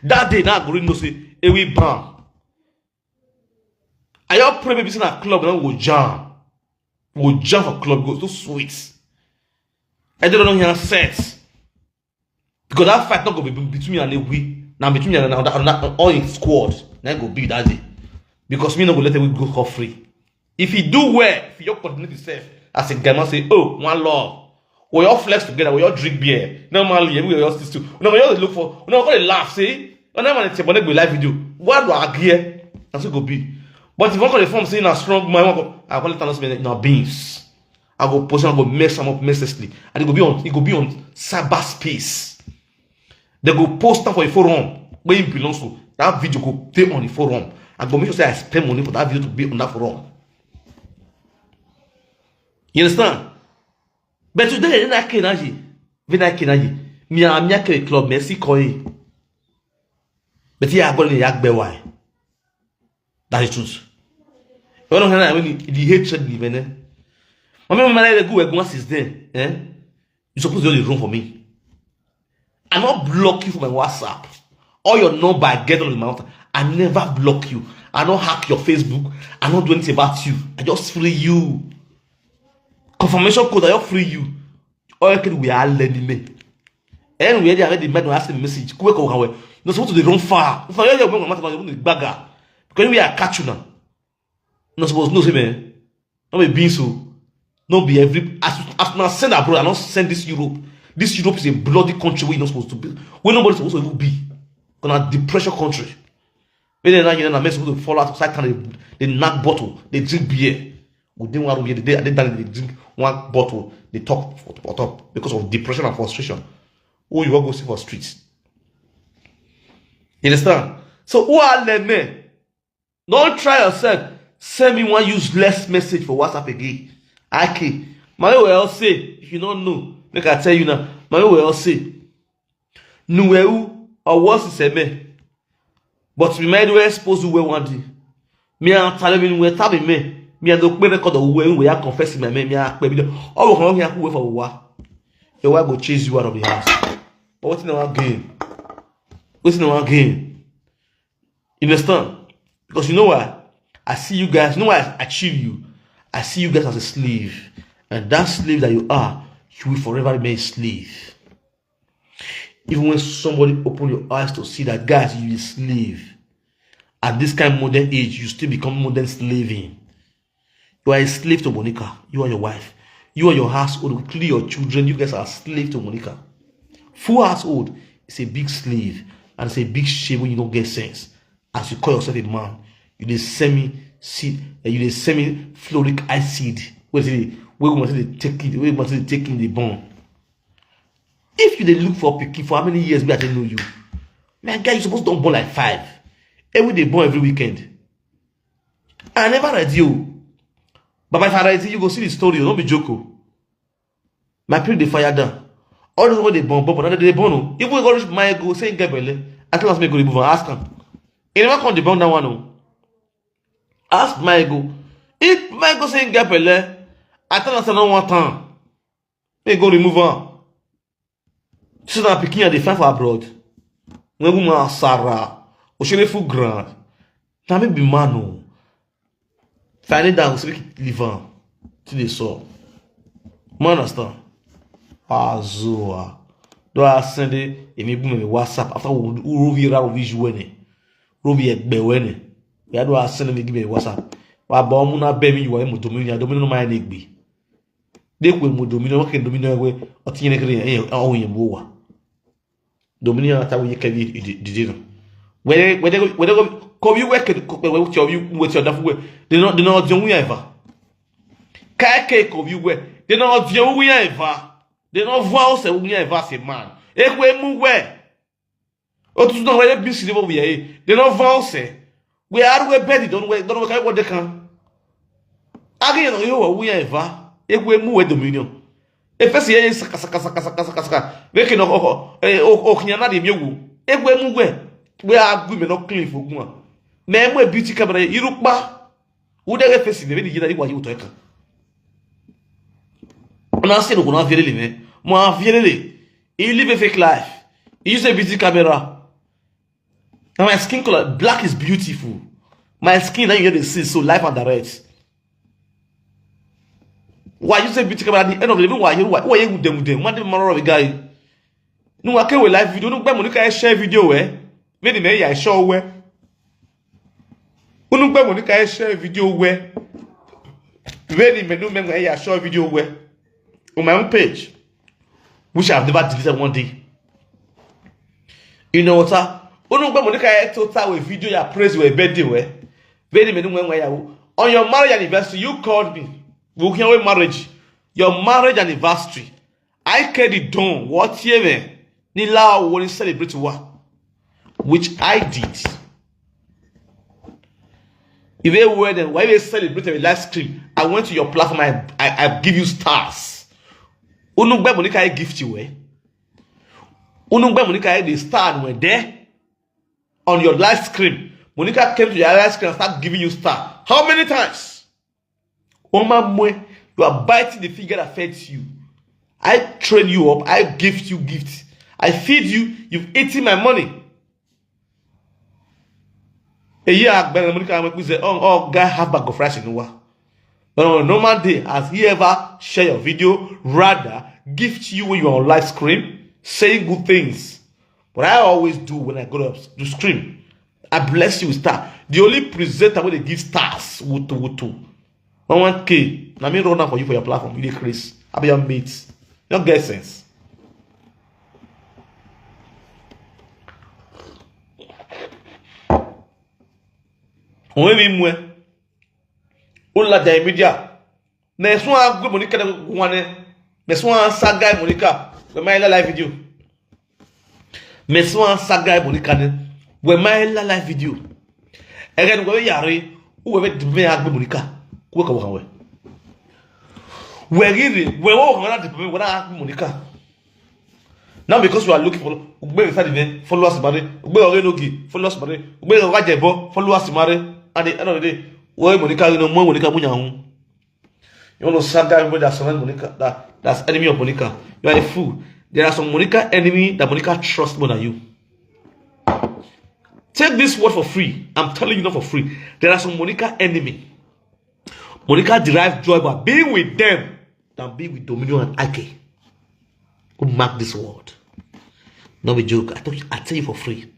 that day now go no say we ban. I all pray maybe in a club and we jam. We jam for club goes so sweet. I don't know here sets. Because that fight not gonna be between me and we. Now between me and all in squad. Now go be that day. Because me not go let we go for free. If you do well, if you coordinate yourself as a gamer say, oh, one love. We all flex together, we all drink beer. Normally, we all still too. No, we all look for, we all gonna laugh, see? When I'm on a live video, what do I gear? That's what go be. But if I call the form saying a strong man, I call it announcement beans. I go post and go mess them up mercilessly. And it go be on cyberspace. They go post them for a forum where it belongs to. That video go stay on the forum. I go make sure say I spend money for that video to be on that forum. You understand? But today, when I came me and me club merci koi. But here I go in yak bewai. That is truth. You don't know when the hatred even. My man go once is there. You supposed to do the room for me. I not block you from my WhatsApp. All your number I get on the mouth. I never block you. I don't hack your Facebook. I don't do anything about you. I just free you. Confirmation code, I just free you. All can we are learning me. And we already made no asking message. Quick away. You're supposed to run far. If I hear you matter about bagger. Because we are catching now. Not supposed no say man. Not be being so. Not be every as now send abroad. I don't send this Europe. This Europe is a bloody country where you're not supposed to be. Where nobody's supposed to even be. Gonna depression country. When they now mess with the fall out outside town, they knock bottle, they drink beer. Within 1 room, they drink one bottle, they talk for top because of depression and frustration. Who you want to go see for streets? You understand? So who are them men? Don't try yourself. Send me one useless message for WhatsApp again. Okay. My will say, if you don't know, make I tell you now. My will say, no, or worse is me. But we might well expose you one day. Me and telling we tell me. Me and the record of we are confessing my me are baby. Oh, come here for a while. Your wife will chase you out of the house. But what's in our game? What's in our game? You understand? Because you know what? I see you guys. You know why I achieve you? I see you guys as a slave, and that slave that you are, you will forever remain a slave. Even when somebody open your eyes to see that, guys, you are a slave. At this kind of modern age, you still become modern slaving. You are a slave to Monica. You are your wife. You are your household, including your children. You guys are a slave to Monica. Full household is a big slave, and it's a big shame when you don't get sense. As you call yourself a man, you the semi-floric acid. We must take the bone. If you look for picking for how many years we I don't know you, man, guy, you supposed to don't born like 5. Every day born every weekend. I never read you, but if I read you go see the story. Don't be joking. My people they fire down. All those when they born, but they born. If we go reach my go say Gabriel, I tell us me go remove and ask him. He never come the born that one. Ask my go. If my go say Gabriel, I tell us no one time. They go remove her. So now picking they find for abroad. When we are Sarah, or she full grand. Now me be man. Finding down so we can live on till they saw. Man understand? Azoa. Do I send it in me WhatsApp after we review visual. Ruby Egbe. Ya do I send me give me WhatsApp. Wa ba omu na be mi you are mo dominion no my negbe. They will dominion what can dominion we otinye kere ohun yen bo wa. Dominion ata we can did no. Where they go come you work with your dafu we. They not dion we ever. Ka ke come you we. They not dion we ever. They not voix se we ever say man. E ko emu we. O tu no we be silver we e. They not voix we are we bed don't carry what they can. Again you we ever. E ko emu we dominion. E fese ye saka. We ke no o knyana de mewu. E ko emu we are good me no clean for gun. Me emu e beauty camera irukpa. Wo de fese de be di igwa yi to eka. Ona se no gonna virer me. Mo virer. You live a fake life. You use a beauty camera. Now my skin color black is beautiful. My skin now you get to see so life and direct. Why you say beauty camera at the end of the day? Why you with them? What the matter of a guy? No, I can't live video. No, but Monica share video Maybe me I show where. No, but Monica share video where. Very me no me I show video where. On my own page, which I've never deleted one day. You know what? Monica total with video ya praise your birthday where. Very me no on your marriage anniversary you called me. We can wait marriage. Your marriage anniversary. I carry it done. What you mean? Nila will celebrate what? Which I did. If they were then why they celebrate a live stream? I went to your platform. I give you stars. Unugbe Monica I gift you Unugbe Monica the star were there on your live stream. Monica came to your live stream and started giving you star. How many times? You are biting the finger that feeds you. I train you up. I gift you gifts. I feed you. You've eaten my money. A year Monica say, oh, guy have bag of rice in the But on a normal day, has he ever share your video? Rather, gift you when you are on live stream, saying good things. What I always do when I go to stream, I bless you with stars. The only presenter where they give stars, wutu. 1K. Now me run down for you for your platform. You Chris. I'll be your mates. You don't get sense. On me mwe. Ola da media. Na so agwe Monica de wane. Me so an saga Monica. We my live video. Me so an saga Monica ne. We my live video. Egen go yare. Ou we de agwe Monica. Ko ka we. We really we wo kan na de we agwe Monica. Now because we are looking for followers mare, followers mare, followers mare, at the end of the day, why Monica no more Monica Munyang. You want to say that that's Monica, that's enemy of Monica. You are a fool. There are some Monica enemy that Monica trusts more than you. Take this word for free. I'm telling you not for free. There are some Monica enemy. Monica derives joy by being with them than being with Dominion and Ike. Who mark this word? No be joke. I tell you for free.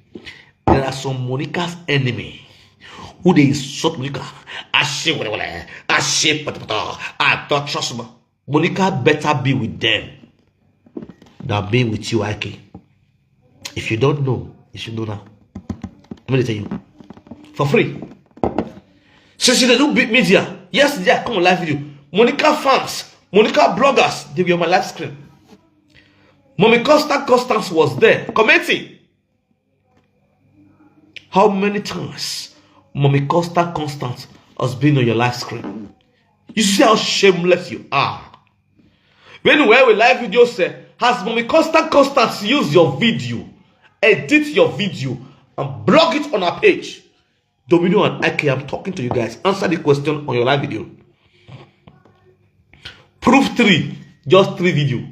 There are some Monica's enemy who they insult Monica. I don't trust me. Monica better be with them than be with you, Ike. If you don't know, you should know now. Let me tell you. For free. Since they do big media, yes, they come on live video. Monica fans, Monica bloggers, they be on my live screen. Mommy Constance was there commenting. How many times Mommy Constance has been on your live screen? You see how shameless you are. When we live video say, has Mommy Constance used your video, edit your video, and blog it on her page? Domino and Ike, I'm talking to you guys. Answer the question on your live video. Proof 3, just 3 video.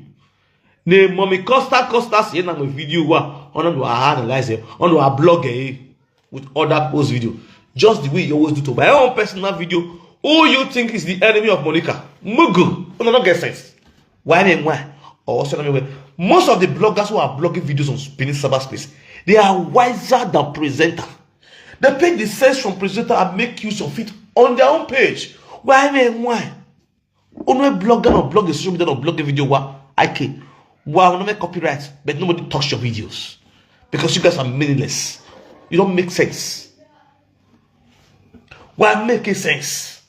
Ne Mommy Constance here na my video wa on do analyze it on do blog with other post video just the way you always do to my own personal video. Who you think is the enemy of Monica? Mugu. No get sense. Why? Also most of the bloggers who are blogging videos on spinning cyberspace, they are wiser than presenter. They take the sense from presenter and make use of it on their own page. Why? Only blogger or blog is social media or blogging video wa IK. Wow, no make copyright, but nobody touch your videos because you guys are meaningless. You don't make sense. Why making sense?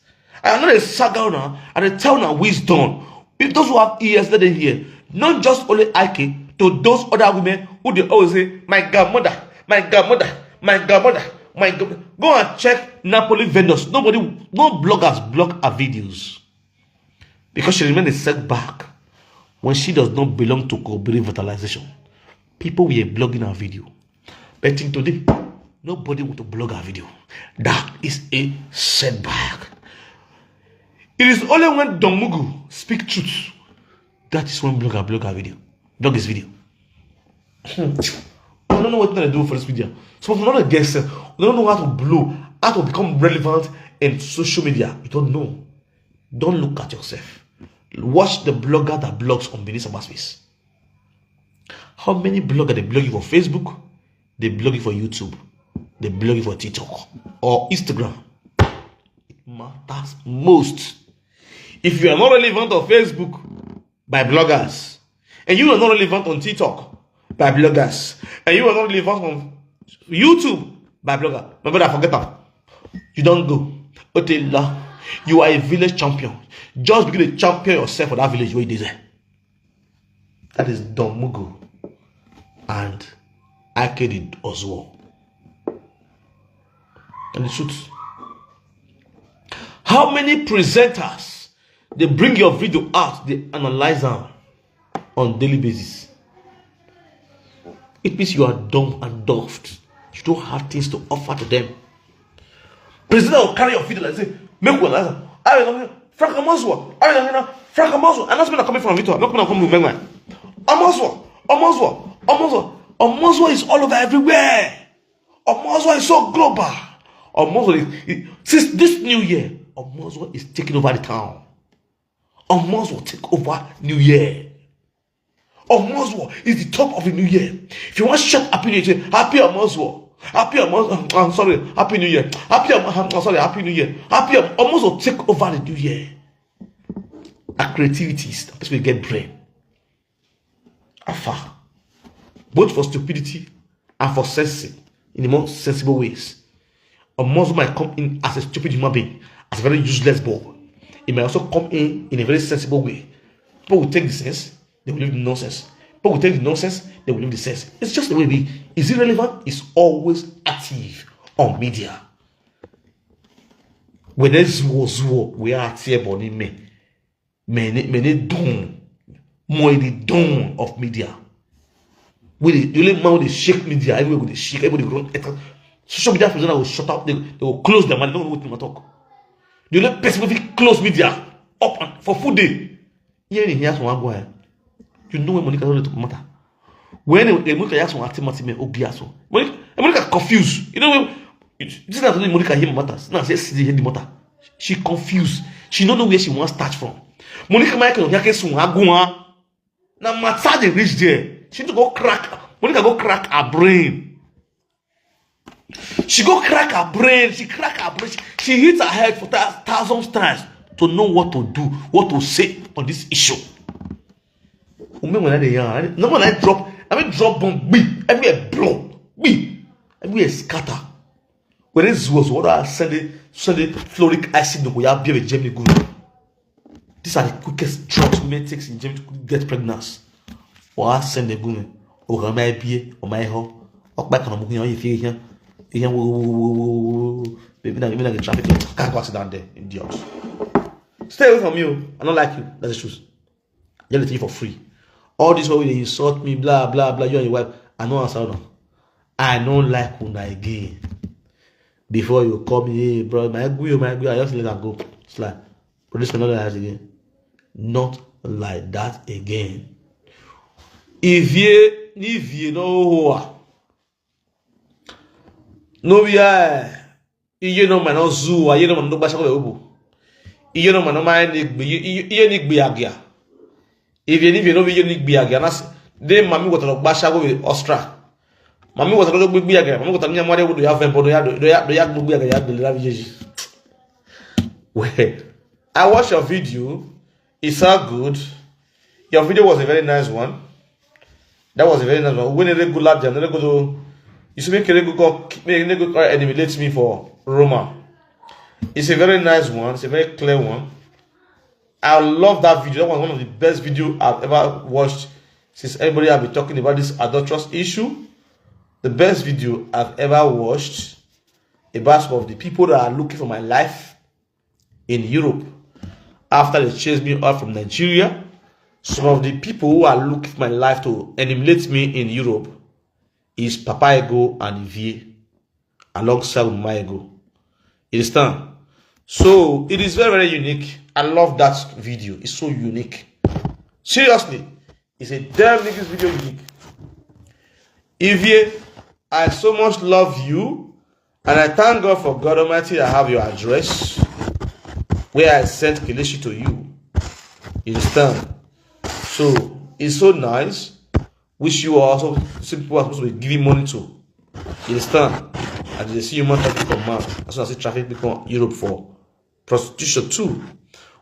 I am not a saga now, and I tell now wisdom. If those who have ears, let them hear. Not just only Ike, to those other women who they always say, my godmother, my godmother, my godmother, my godmother. Go and check Napoli vendors. No bloggers blog her videos because she remains a setback. When she does not belong to cooperative fertilization, people were blogging her video. But in today, nobody want to blog her video. That is a setback. It is only when Don Mugu speak truth that is when blog her video. Blog his video. I don't know what to do for this video. So if you're not a guest, you don't know how to blow, how to become relevant in social media. You don't know. Don't look at yourself. Watch the blogger that blogs on Benin Cyberspace. How many bloggers they blogging for Facebook? They blogging for YouTube. They blogging for TikTok or Instagram. It matters most. If you are not relevant on Facebook by bloggers, and you are not relevant on TikTok by bloggers, and you are not relevant on YouTube by blogger, my brother, forget that. You don't go. Otella, you are a village champion. Just begin to champion yourself for that village where you there. That is Don Mugu and Ike did as well. And the truth. How many presenters they bring your video out, they analyze them on daily basis? It means you are dumb and daft. You don't have things to offer to them. Presenter will carry your video and say, make one answer. Frank Amoswa, Frank Amoswa, and that's when I'm coming from Victor. I'm not going to come to Umenwan. Amoswa is all over everywhere. Amoswa is so global. Amoswa is since this new year, Amoswa is taking over the town. Amoswa will take over New Year. Amoswa is the top of the new year. If you want to shout happy new year, happy Amoswa. Happy I'm sorry, happy new year. Happy new year. Happy Amoswa will take over the new year. Our creativity is the place we get brain. Afar. Both for stupidity and for sensing in the most sensible ways. A Muslim might come in as a stupid human being, as a very useless ball. It might also come in a very sensible way. People will take the sense, they will leave the nonsense. People will take the nonsense, they will leave the sense. It's just the way it is. Is it relevant? It's always active on media. When there's war, we are here, Bonnie me. Many dawn, more the dawn of media. The only man will shake media, everybody will shake, everybody will run. Social media personnel will shut up, they will close their mouth, they don't know what to talk. The only person will close media up and for food day. Here in here, you know when Monica doesn't matter. When they Monica has one activity, Obiaso. Monica confused. You know, this is not only Monica here matters. Now, say the matter. She confused. She don't know where she wants to start from. Monica Michael, here came some agua. Now, matter they reach there. She need to go crack. Monica go crack her brain. She go crack her brain. She crack her brain. She hits her head for 1,000 times to know what to do, what to say on this issue. When they young, no one I drop bomb, everywhere blow, everywhere scatter. When this was what I send fluoric acid, we have with Germany good. These are the quickest drugs women takes in Germany to get pregnant. Or I send the good, or my beer, or my hoe, or back on a movie, if you hear, maybe not even like a traffic can't go down there in the house. Stay away from you. I don't like you. That's the truth. You're letting you for free. All this way they insult me, blah blah blah. You and your wife. I know answer no. I don't like una again. Before you call me, hey bro, my good, I just let her go. It's like, but this cannot like that again. Not like that again. If you know no you know man no zoo, you know man no basha ko you know man no mind you need be agia. If you know you need be agia, then mami go to basha go with Ostra. Mami was going to be again. Mami got a new mother. Do you have them? Do you have to be again? Well, I watched your video. It's so good. Your video was a very nice one. That was a very nice one. When a regular jam, go to you should make a regular eliminate me for Roma. It's a very nice one. It's a very clear one. I love that video. That was one of the best videos I've ever watched since everybody have been talking about this adulterous issue. The best video I've ever watched about some of the people that are looking for my life in Europe after they chased me out from Nigeria. Some of the people who are looking for my life to eliminate me in Europe is Papa Ego and Ivie alongside my Ego. You understand? So it is very, very unique. I love that video. It's so unique. Seriously, it's a damn niggas video unique. Ivie, I so much love you, and I thank God for God Almighty. I have your address where I sent Kelechi to you. You understand? So it's so nice. Which you are also people are supposed to be giving money to. You understand? And they see human traffic from man. As soon as I see traffic become Europe for prostitution too,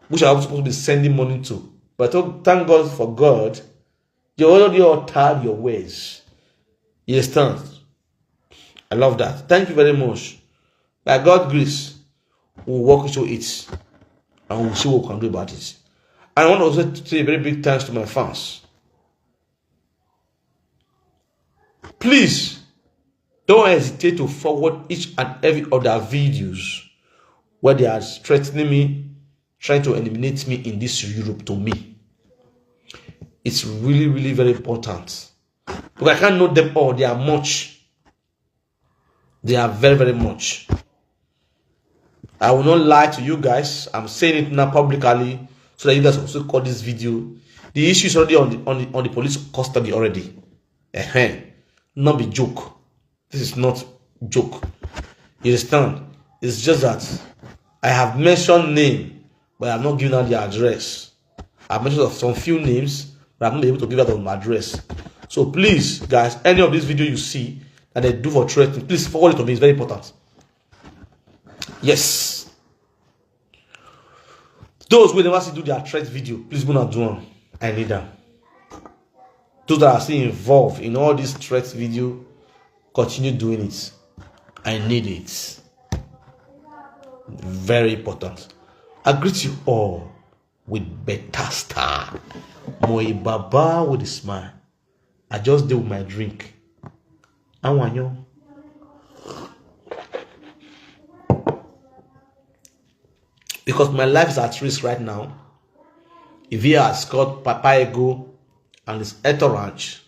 which I was supposed to be sending money to. But thank God for God. You're already all tired your ways. You understand? I love that. Thank you very much. By God's grace, we'll walk into it and we'll see what we can do about it. And I want to also say a very big thanks to my fans. Please don't hesitate to forward each and every other videos where they are threatening me, trying to eliminate me in this Europe to me. It's really, really very important. Because I can't know them all. They are much. They are very, very much. I will not lie to you guys. I'm saying it now publicly so that you guys also call this video. The issue is already on the police custody already. Not be joke. This is not joke. You understand? It's just that I have mentioned name, but I have not given out the address. I've mentioned some few names, but I'm not able to give out on my address. So please, guys, any of this video you see that they do for threatening, please forward it to me. It's very important. Yes. Those who never see do their threat video, please go and do one. I need them. Those that are still involved in all these threat video, continue doing it. I need it. Very important. I greet you all with better style. Moi baba with a smile. I just deal with my drink. I want you. Because my life is at risk right now. If he has called Epa Eddie and his entourage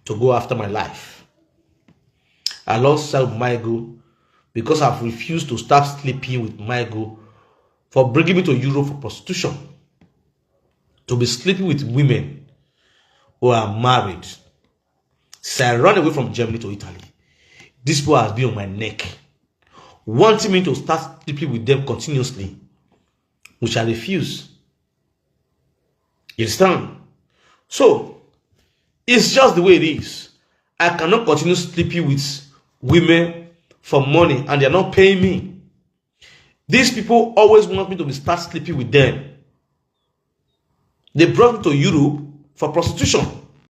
to go after my life, I lost sell my ego because I've refused to start sleeping with my ego for bringing me to Europe for prostitution. To be sleeping with women who are married. Since I ran away from Germany to Italy, this boy has been on my neck, wanting me to start sleeping with them continuously, which I refuse. You understand? So, it's just the way it is. I cannot continue sleeping with women for money and they are not paying me. These people always want me to start sleeping with them. They brought me to Europe for prostitution.